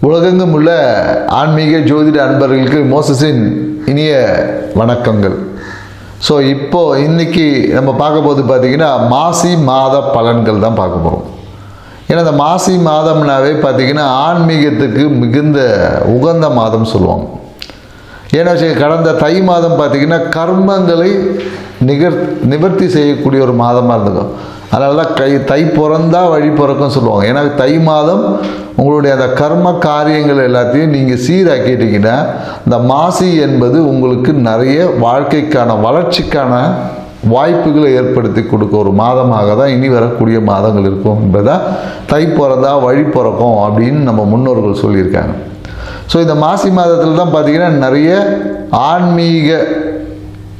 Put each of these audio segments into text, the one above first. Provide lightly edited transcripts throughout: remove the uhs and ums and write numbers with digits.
உலகெங்கும் உள்ள ஆன்மீக ஜோதிட அன்பர்களுக்கு மோசஸின் இனிய வணக்கங்கள். ஸோ இன்னைக்கு நம்ம பார்க்க போது பார்த்திங்கன்னா மாசி மாத பலன்கள் தான் பார்க்க போகிறோம். ஏன்னா இந்த மாசி மாதம்னாவே பார்த்திங்கன்னா ஆன்மீகத்துக்கு மிகுந்த உகந்த மாதம் சொல்லுவாங்க. ஏன்னா கடந்த தை மாதம் பார்த்திங்கன்னா கர்மங்களை நிவர்த்தி செய்யக்கூடிய ஒரு மாதமாக இருந்துக்கும். அதனால தான் தை பிறந்தா வழி பிறக்கும் சொல்லுவாங்க. ஏன்னா தை மாதம் உங்களுடைய அந்த கர்ம காரியங்கள் எல்லாத்தையும் நீங்கள் சீராக்கிட்டீங்கன்னா இந்த மாசி என்பது உங்களுக்கு நிறைய வாழ்க்கைக்கான வளர்ச்சிக்கான வாய்ப்புகளை ஏற்படுத்தி கொடுக்க ஒரு மாதமாக தான் இனி வரக்கூடிய மாதங்கள் இருக்கும் என்பதை தை பிறந்தா வழி பிறக்கும் அப்படின்னு நம்ம முன்னோர்கள் சொல்லியிருக்காங்க. ஸோ இந்த மாசி மாதத்தில் தான் பார்த்திங்கன்னா நிறைய ஆன்மீக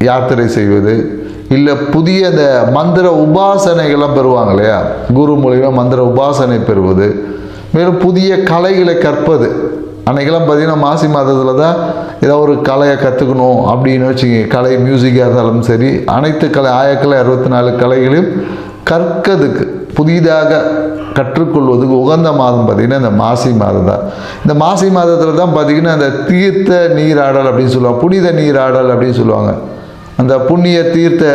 யாத்திரை செய்வது, இல்லை புதிய இந்த மந்திர உபாசனைகள்லாம் பெறுவாங்க இல்லையா, குரு மூலிமா மந்திர உபாசனை பெறுவது, மேலும் புதிய கலைகளை கற்பது. அன்றைக்கெல்லாம் பார்த்திங்கன்னா மாசி மாதத்தில் தான் ஏதோ ஒரு கலையை கற்றுக்கணும் அப்படின்னு வச்சுங்க. கலை மியூசிக்காக இருந்தாலும் சரி, அனைத்து கலை ஆயக்கலை 64 கலைகளையும் கற்கிறதுக்கு புதிதாக கற்றுக்கொள்வதுக்கு உகந்த மாதம் பார்த்திங்கன்னா இந்த மாசி மாதம் தான். இந்த மாசி மாதத்தில் தான் பார்த்திங்கன்னா இந்த தீர்த்த நீராடல் அப்படின்னு சொல்லுவாங்க, புனித நீராடல் அப்படின்னு சொல்லுவாங்க. அந்த புண்ணிய தீர்த்த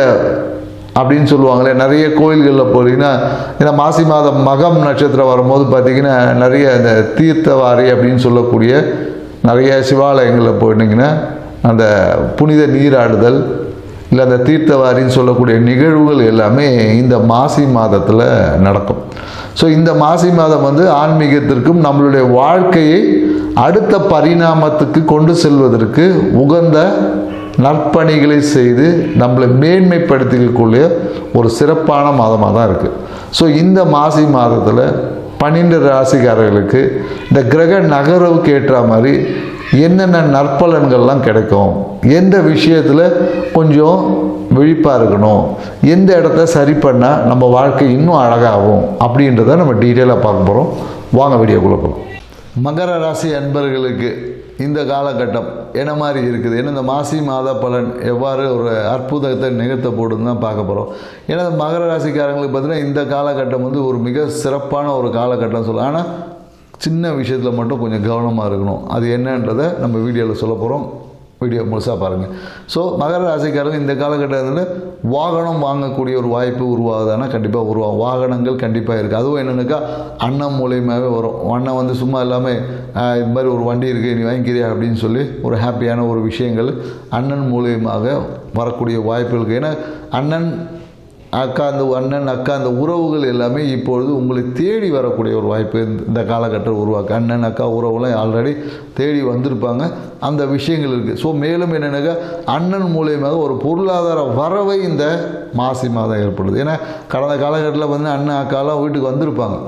அப்படின்னு சொல்லுவாங்களே, நிறைய கோயில்களில் போகிறீங்கன்னா ஏன்னா மாசி மாதம் மகம் நட்சத்திரம் வரும்போது பார்த்திங்கன்னா நிறைய இந்த தீர்த்தவாரி அப்படின்னு சொல்லக்கூடிய நிறைய சிவாலயங்களில் போயிட்டிங்கன்னா அந்த புனித நீராடுதல் இல்லை அந்த தீர்த்தவாரின்னு சொல்லக்கூடிய நிகழ்வுகள் எல்லாமே இந்த மாசி மாதத்தில் நடக்கும். ஸோ இந்த மாசி மாதம் ஆன்மீகத்திற்கும் நம்மளுடைய வாழ்க்கையை அடுத்த பரிணாமத்துக்கு கொண்டு செல்வதற்கு உகந்த நற்பணிகளை செய்து நம்மளை மேன்மைப்படுத்திக்கக்கூடிய ஒரு சிறப்பான மாதமாக தான் இருக்குது. ஸோ இந்த மாசி மாதத்தில் 12 ராசிக்காரர்களுக்கு இந்த கிரக நகர்வுக்கு ஏற்ற மாதிரி என்னென்ன நற்பலன்கள்லாம் கிடைக்கும், எந்த விஷயத்தில் கொஞ்சம் விழிப்பாக இருக்கணும், எந்த இடத்த சரி பண்ணால் நம்ம வாழ்க்கை இன்னும் அழகாகும் அப்படின்றத நம்ம டீட்டெயிலாக பார்க்க போகிறோம். வாங்க வீடியோக்குள்ளே போகலாம். மகர ராசி அன்பர்களுக்கு இந்த காலகட்டம் என்ன மாதிரி இருக்குது, ஏன்னா இந்த மாசி மாத பலன் எவ்வாறு ஒரு அற்புதத்தை நிகழ்த்த போடுன்னு தான் பார்க்க போகிறோம். ஏன்னா இந்த மகர ராசிக்காரங்களுக்கு பார்த்தீங்கன்னா இந்த காலகட்டம் ஒரு மிக சிறப்பான ஒரு காலகட்டம் சொல்லலாம். ஆனால் சின்ன விஷயத்தில் மட்டும் கொஞ்சம் கவனமாக இருக்கணும். அது என்னன்றதை நம்ம வீடியோவில் சொல்ல போகிறோம். வீடியோ முழுசாக பாருங்கள். ஸோ மகர ராசிக்காரங்க இந்த காலகட்டத்தில் வாகனம் வாங்கக்கூடிய ஒரு வாய்ப்பு உருவாகுதுன்னா கண்டிப்பாக உருவாகும். வாகனங்கள் கண்டிப்பாக இருக்குது. அதுவும் என்னென்னாக்கா அண்ணன் மூலியமாகவே வரும். அண்ணன் சும்மா இல்லாமல் இது மாதிரி ஒரு வண்டி இருக்குது நீ வாங்கிக்கிறியா அப்படின்னு சொல்லி ஒரு ஹாப்பியான ஒரு விஷயங்கள் அண்ணன் மூலியமாக வரக்கூடிய வாய்ப்பு இருக்குது. ஏன்னா அண்ணன் அக்கா அந்த உறவுகள் எல்லாமே இப்பொழுது உங்களை தேடி வரக்கூடிய ஒரு வாய்ப்பு இந்த காலகட்டம் உருவாக்கு. அண்ணன் அக்கா உறவுலாம் ஆல்ரெடி தேடி வந்திருப்பாங்க, அந்த விஷயங்கள் இருக்குது. ஸோ மேலும் என்னென்னாக்கா அண்ணன் மூலியமாக ஒரு பொருளாதார வரவை இந்த மாசி மாதம் ஏற்படுது. ஏன்னா கடந்த காலகட்டத்தில் அண்ணன் அக்காலாம் வீட்டுக்கு வந்திருப்பாங்க,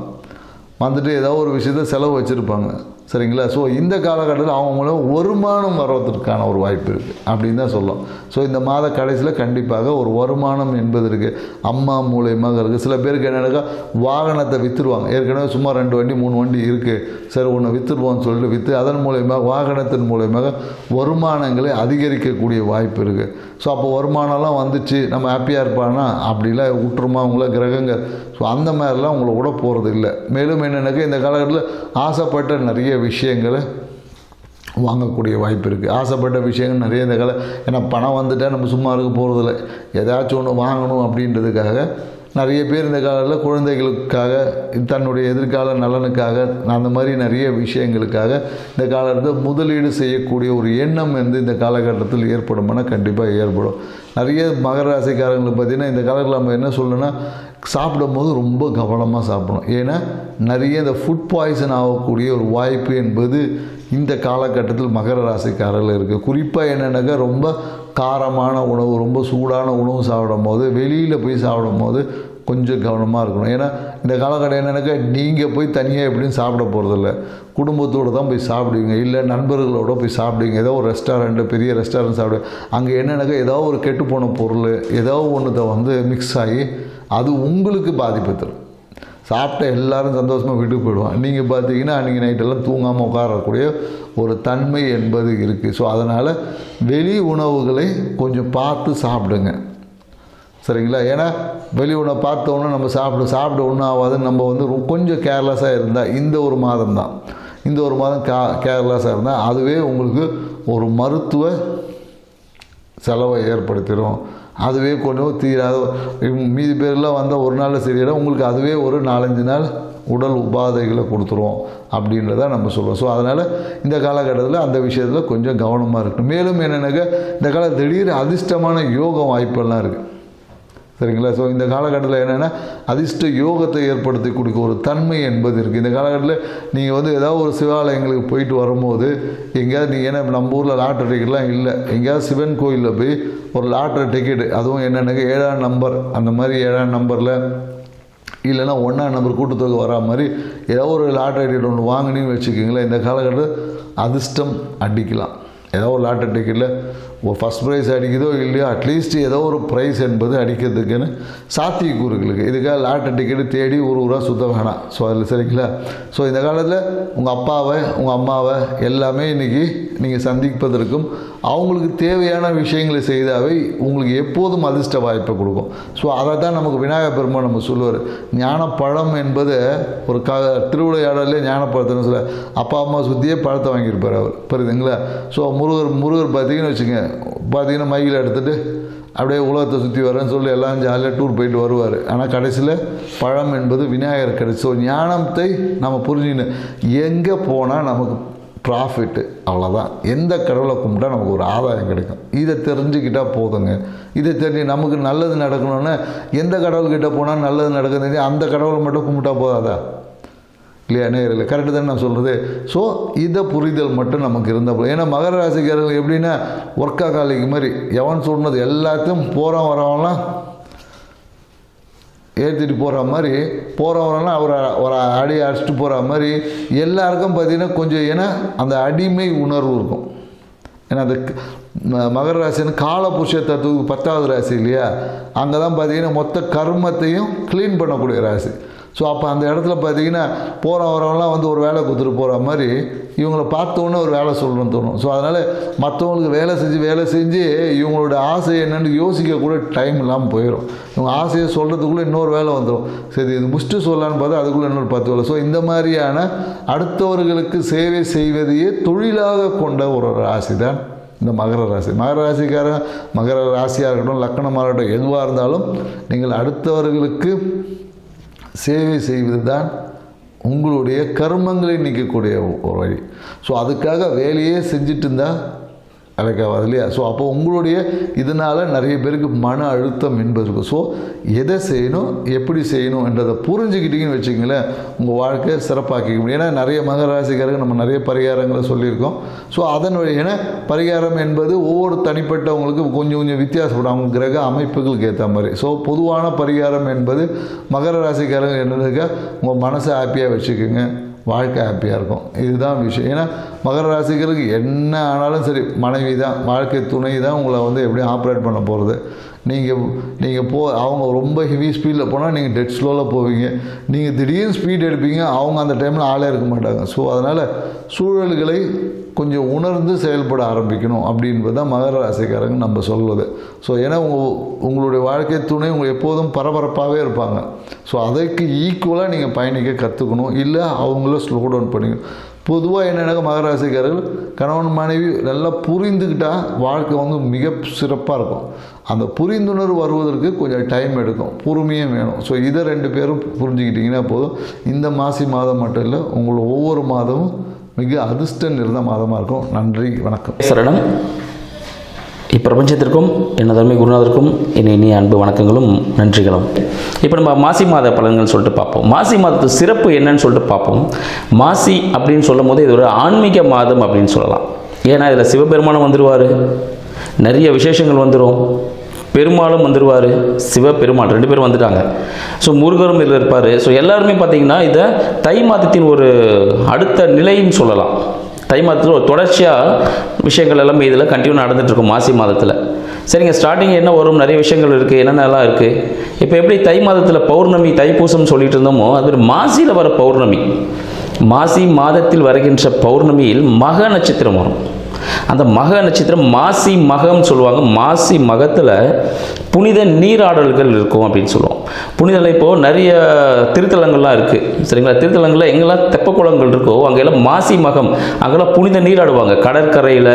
வந்துட்டு ஏதோ ஒரு விஷயத்த செலவு வச்சுருப்பாங்க, சரிங்களா. ஸோ இந்த காலகட்டத்தில் அவங்க மூலம் வருமானம் வர்றதுக்கான ஒரு வாய்ப்பு இருக்குது அப்படின்னு தான் சொல்லலாம். ஸோ இந்த மாத கடைசியில் கண்டிப்பாக ஒரு வருமானம் என்பது இருக்குது, அம்மா மூலியமாக இருக்குது. சில பேருக்கு என்னென்னாக்கா வாகனத்தை விற்றுருவாங்க. ஏற்கனவே சும்மா 2 வண்டி 3 வண்டி இருக்குது, சரி ஒன்று விற்றுருவோம்னு சொல்லிட்டு விற்று அதன் மூலயமாக வாகனத்தின் மூலயமாக வருமானங்களை அதிகரிக்கக்கூடிய வாய்ப்பு இருக்குது. ஸோ அப்போ வருமானம்லாம் வந்துச்சு நம்ம ஹாப்பியாக இருப்பானா, அப்படிலாம் விட்டுருமா அவங்கள கிரகங்கள். ஸோ அந்த மாதிரிலாம் உங்களை விட போகிறது இல்லை. மேலும் என்னென்னாக்கா இந்த காலகட்டத்தில் ஆசைப்பட்ட நிறைய விஷயங்களை வாங்கக்கூடிய வாய்ப்பு இருக்குது. ஆசைப்பட்ட விஷயங்கள் நிறைய இந்த ஏன்னா பணம் வந்துட்டால் நம்ம சும்மா இருக்க போகிறதில்ல, ஏதாச்சும் ஒன்று வாங்கணும் அப்படின்றதுக்காக நிறைய பேர் இந்த காலத்தில் குழந்தைகளுக்காக தன்னுடைய எதிர்கால நலனுக்காக அந்த மாதிரி நிறைய விஷயங்களுக்காக இந்த காலத்தில் முதலீடு செய்யக்கூடிய ஒரு எண்ணம் இந்த காலகட்டத்தில் ஏற்படுமானா கண்டிப்பாக ஏற்படும். நிறைய மகர ராசிக்காரங்களுக்கு பார்த்திங்கன்னா இந்த காலத்தில் நம்ம என்ன சொல்லணும்னா சாப்பிடும் போது ரொம்ப கவனமாக சாப்பிடணும். ஏன்னா நிறைய இந்த ஃபுட் பாய்சன் ஆகக்கூடிய ஒரு வாய்ப்பு என்பது இந்த காலகட்டத்தில் மகர ராசிக்காரர்கள் இருக்குது. குறிப்பாக என்னென்னாக்கா ரொம்ப காரமான உணவு, ரொம்ப சூடான உணவு சாப்பிடும் போது, வெளியில் போய் சாப்பிடும் போது கொஞ்சம் கவனமாக இருக்கணும். ஏன்னா இந்த காலகட்டம் என்னென்னாக்கா நீங்கள் போய் தனியாக எப்படின்னு சாப்பிட போகிறதில்ல, குடும்பத்தோடு தான் போய் சாப்பிடுவீங்க, இல்லை நண்பர்களோடு போய் சாப்பிடுவீங்க. ஏதோ ஒரு ரெஸ்டாரண்ட்டு பெரிய ரெஸ்டாரண்ட் சாப்பிடுவீங்க. அங்கே என்னென்னாக்கா ஏதோ ஒரு கெட்டுப்போன பொருள் ஏதோ ஒன்றுத்தை மிக்ஸ் ஆகி அது உங்களுக்கு பாதிப்பு தரும். சாப்பிட்ட எல்லோரும் சந்தோஷமாக வீட்டுக்கு போயிடுவான். நீங்கள் பார்த்தீங்கன்னா அன்றைக்கி நைட்டெல்லாம் தூங்காமல் உட்காரக்கூடிய ஒரு தன்மை என்பது இருக்குது. ஸோ அதனால் வெளி உணவுகளை கொஞ்சம் பார்த்து சாப்பிடுங்க, சரிங்களா. ஏன்னா வெளி உணவை பார்த்தோன்னா நம்ம சாப்பிட ஒன்றும் ஆகாதுன்னு நம்ம கொஞ்சம் கேர்லெஸ்ஸாக இருந்தால் இந்த ஒரு மாதம் தான். இந்த ஒரு மாதம் கேர்லெஸ்ஸாக இருந்தால் அதுவே உங்களுக்கு ஒரு மருத்துவ செலவை ஏற்படுத்திடும். அதுவே கொஞ்சம் தீராத மீதி பேர்லாம் வந்தால் ஒரு நாளில் சரியிடும், உங்களுக்கு அதுவே ஒரு 4-5 நாள் உடல் உபாதைகளை கொடுத்துரும் அப்படின்றத நம்ம சொல்லுவோம். ஸோ அதனால் இந்த காலகட்டத்தில் அந்த விஷயத்தில் கொஞ்சம் கவனமாக இருக்கணும். மேலும் என்னென்னாக்கா இந்த காலம் திடீர் அதிர்ஷ்டமான யோக வாய்ப்பெல்லாம் இருக்குது, சரிங்களா? ஸோ இந்த காலகட்டத்தில் என்னென்னா அதிர்ஷ்ட யோகத்தை ஏற்படுத்தி கொடுக்க ஒரு தன்மை என்பது இருக்குது. இந்த காலகட்டத்தில் நீங்கள் ஏதாவது ஒரு சிவாலயங்களுக்கு போயிட்டு வரும்போது எங்கேயாவது நீங்கள் ஏன்னா நம்ம ஊரில் லாட்டரி டிக்கெட்லாம் இல்லை, எங்கேயாவது சிவன் கோயிலில் போய் ஒரு லாட்டரி டிக்கெட்டு, அதுவும் என்னென்னாக்கா 7ஆம் நம்பர், அந்த மாதிரி 7ஆம் நம்பரில் இல்லைன்னா 1ஆம் நம்பர் கூட்டுத்தொகை வரா மாதிரி ஏதோ ஒரு லாட்டரி டிக்கெட் ஒன்று வாங்கினீங்கன்னு வச்சுக்கிங்களேன், இந்த காலகட்டத்தில் அதிர்ஷ்டம் அடிக்கலாம். ஏதோ ஒரு லாட்டரி டிக்கெட்டில் ஒரு ஃபஸ்ட் ப்ரைஸ் அடிக்குதோ இல்லையோ அட்லீஸ்ட் ஏதோ ஒரு ப்ரைஸ் என்பது அடிக்கிறதுக்குன்னு சாத்தியக்கூறுகளுக்கு இதுக்காக லாட்டரி டிக்கெட்டு தேடி ஊராக சுத்த வேணாம். ஸோ அதில் சரிங்களா? ஸோ இந்த காலத்தில் உங்கள் அப்பாவை உங்கள் அம்மாவை எல்லாமே இன்றைக்கி நீங்கள் சந்திப்பதற்கும் அவங்களுக்கு தேவையான விஷயங்களை செய்தாவே உங்களுக்கு எப்போதும் அதிர்ஷ்ட வாய்ப்பை கொடுக்கும். ஸோ அதை தான் நமக்கு விநாயகர் பெருமான் நம்ம சொல்லுவார். ஞானப்பழம் என்பது ஒரு திருவிளையாடலே ஞானப்பழத்தைன்னு சொல்ல அப்பா அம்மா சுற்றியே பழத்தை வாங்கியிருப்பார் அவர், புரியுதுங்களா? ஸோ முருகர் பார்த்தீங்கன்னு வச்சுங்க, பார்த்தீங்கன்னா மயிலை எடுத்துகிட்டு அப்படியே உலகத்தை சுற்றி வரேன்னு சொல்லி எல்லாம் ஜாலியாக டூர் போயிட்டு வருவார். ஆனால் கடைசியில் பழம் என்பது விநாயகர் கிடைச்சி. ஸோ ஞானத்தை நம்ம புரிஞ்சுக்கணும். எங்கே போனால் நமக்கு ப்ராஃபிட்டு, அவ்வளோதான். எந்த கடவுளை கும்பிட்டா நமக்கு ஒரு ஆதாயம் கிடைக்கும், இதை தெரிஞ்சுக்கிட்டால் போதுங்க. இதை தெரிஞ்சு நமக்கு நல்லது நடக்கணும்னா எந்த கடவுள்கிட்ட போனால் நல்லது நடக்குது அந்த கடவுளை மட்டும் கும்பிட்டா போதாதா இல்லையா? நேரில் கரெக்டு தானே நான் சொல்கிறது. ஸோ இதை புரிதல் மட்டும் நமக்கு இருந்தால், ஏன்னா மகர ராசிக்காரர்கள் எப்படின்னா ஒர்க்காகாலிக்கு மாதிரி எவன் சொன்னது எல்லாத்தையும் போகிறோம் வரவெல்லாம் ஏற்றிட்டு போகிற மாதிரி போகிறவரெல்லாம் ஒரு அடி அடிச்சுட்டு போகிற மாதிரி எல்லாருக்கும் பார்த்திங்கன்னா கொஞ்சம் ஏன்னா அந்த அடிமை உணர்வு இருக்கும். ஏன்னா அந்த மகர ராசின்னு காலபுருஷ தத்துவத்துக்கு 10வது ராசி இல்லையா, அங்கே தான் பார்த்திங்கன்னா மொத்த கர்மத்தையும் க்ளீன் பண்ணக்கூடிய ராசி. ஸோ அப்போ அந்த இடத்துல பார்த்திங்கன்னா வரவங்களாம் ஒரு வேலை கொடுத்துட்டு போகிற மாதிரி இவங்களை பார்த்தோன்னே ஒரு வேலை சொல்லணும்னு தோணும். ஸோ அதனால் மற்றவங்களுக்கு வேலை செஞ்சு இவங்களோட ஆசை என்னென்னு யோசிக்க கூட டைம் இல்லாமல் போயிடும். இவங்க ஆசையை சொல்கிறதுக்குள்ளே இன்னொரு வேலை வந்துடும். சரி இது முடிச்சுட்டு சொல்லலான்னு பார்த்தா அதுக்குள்ளே இன்னொரு 10 வேலை. ஸோ இந்த மாதிரியான அடுத்தவர்களுக்கு சேவை செய்வதையே தொழிலாக கொண்ட ஒரு ராசி தான் இந்த மகர ராசி. மகர ராசிக்காரன் மகர ராசியாக இருக்கட்டும், லக்கணமாக இருக்கட்டும், எதுவாக இருந்தாலும் நீங்கள் அடுத்தவர்களுக்கு சேவை செய்வது தான் உங்களுடைய கர்மங்களை நீக்கக்கூடிய ஒரு வழி. ஸோ அதுக்காக வேலையே செஞ்சுட்டு இருந்தால் அழைக்காது இல்லையா? ஸோ அப்போ உங்களுடைய இதனால் நிறைய பேருக்கு மன அழுத்தம் என்பது இருக்கும். ஸோ எதை செய்யணும் எப்படி செய்யணும் என்றதை புரிஞ்சுக்கிட்டீங்கன்னு வச்சுங்களேன், உங்கள் வாழ்க்கையை சிறப்பாக்கிக்க முடியும். ஏன்னா நிறைய மகர ராசிக்காரங்க நம்ம நிறைய பரிகாரங்களை சொல்லியிருக்கோம். ஸோ அதன் வழி ஏன்னா பரிகாரம் என்பது ஒவ்வொரு தனிப்பட்டவங்களுக்கு கொஞ்சம் வித்தியாசப்படும் அவங்க கிரக அமைப்புகளுக்கு ஏற்ற மாதிரி. ஸோ பொதுவான பரிகாரம் என்பது மகர ராசிக்காரங்க என்னதுக்கா உங்கள் மனசை ஹாப்பியாக வச்சுக்கோங்க, வாழ்க்கை ஹாப்பியாக இருக்கும். இதுதான் விஷயம். ஏன்னா மகர ராசிகளுக்கு என்ன ஆனாலும் சரி மனைவி தான், வாழ்க்கை துணை தான் உங்களை எப்படி ஆப்ரேட் பண்ண போகிறது. நீங்கள் அவங்க ரொம்ப ஹெவி ஸ்பீடில் போனால் நீங்கள் டெட் ஸ்லோவில் போவீங்க, நீங்கள் திடீர்னு ஸ்பீட் எடுப்பீங்க, அவங்க அந்த டைமில் ஆளே இருக்க மாட்டாங்க. ஸோ அதனால் சூழல்களை கொஞ்சம் உணர்ந்து செயல்பட ஆரம்பிக்கணும் அப்படின்றது தான் மகர ராசிக்காரங்க நம்ம சொல்வது. ஸோ ஏன்னா உங்களுடைய வாழ்க்கை துணை எப்போதும் பரபரப்பாகவே இருப்பாங்க. ஸோ அதற்கு ஈக்குவலாக நீங்கள் பயணிக்க கற்றுக்கணும், இல்லை அவங்கள ஸ்லோ டவுன் பண்ணிக்கணும். பொதுவாக என்னென்னாக்க மகர ராசிக்காரர்கள் கணவன் மனைவி நல்லா புரிந்துக்கிட்டால் வாழ்க்கை மிக சிறப்பாக இருக்கும். அந்த புரிந்துணர்வு வருவதற்கு கொஞ்சம் டைம் எடுக்கும், பொறுமையும் வேணும். ஸோ இதை 2 பேரும் புரிஞ்சுக்கிட்டிங்கன்னா போதும். இந்த மாசி மாதம் மட்டும் இல்லை, உங்களோட ஒவ்வொரு மாதமும் மிக அதிர்ஷ்டம் நிறைந்த மாதமாக இருக்கும். நன்றி, வணக்கம். சரணம். இப்பிரபஞ்சத்திற்கும் என்னதன்மை குருநாதருக்கும் என் இனிய அன்பு வணக்கங்களும் நன்றிகளும். இப்போ நம்ம மாசி மாத பலன்கள் சொல்லிட்டு பார்ப்போம். மாசி மாதத்து சிறப்பு என்னன்னு சொல்லிட்டு பார்ப்போம். மாசி அப்படின்னு சொல்லும் போது இது ஒரு ஆன்மீக மாதம் அப்படின்னு சொல்லலாம். ஏன்னா இதில் சிவபெருமானம் வந்துடுவார், நிறைய விசேஷங்கள் வந்துடும், பெருமாளும் வந்துடுவார், சிவபெருமாள் 2 பேரும் வந்துட்டாங்க. ஸோ முருகரும் இதில் இருப்பார். ஸோ எல்லாருமே பார்த்திங்கன்னா இதை தை மாதத்தின் ஒரு அடுத்த நிலைன்னு சொல்லலாம். தை மாதத்தில் ஒரு தொடர்ச்சியாக விஷயங்கள் எல்லாமே இதில் கண்டினியூ நடந்துகிட்ருக்கும் மாசி மாதத்தில். சரிங்க, ஸ்டார்டிங் என்ன வரும், நிறைய விஷயங்கள் இருக்குது, என்னென்னலாம் இருக்குது. இப்போ எப்படி தை மாதத்தில் பௌர்ணமி தைப்பூசம் சொல்லிட்டு இருந்தோமோ அது மாசியில் வர பௌர்ணமி, மாசி மாதத்தில் வருகின்ற பௌர்ணமியில் மக நட்சத்திரம் வரும். அந்த மக நட்சத்திரம் மாசி மகம்னு சொல்லுவாங்க. மாசி மகத்தில் புனித நீராடல்கள் இருக்கும் அப்படின்னு சொல்லுவோம். புனிதலை இப்போது நிறைய திருத்தலங்கள்லாம் இருக்குது சரிங்களா. திருத்தலங்களில் எங்கெல்லாம் தெப்ப குளங்கள் இருக்கோ அங்கெல்லாம் மாசி மகம், அங்கெல்லாம் புனித நீராடுவாங்க. கடற்கரையில்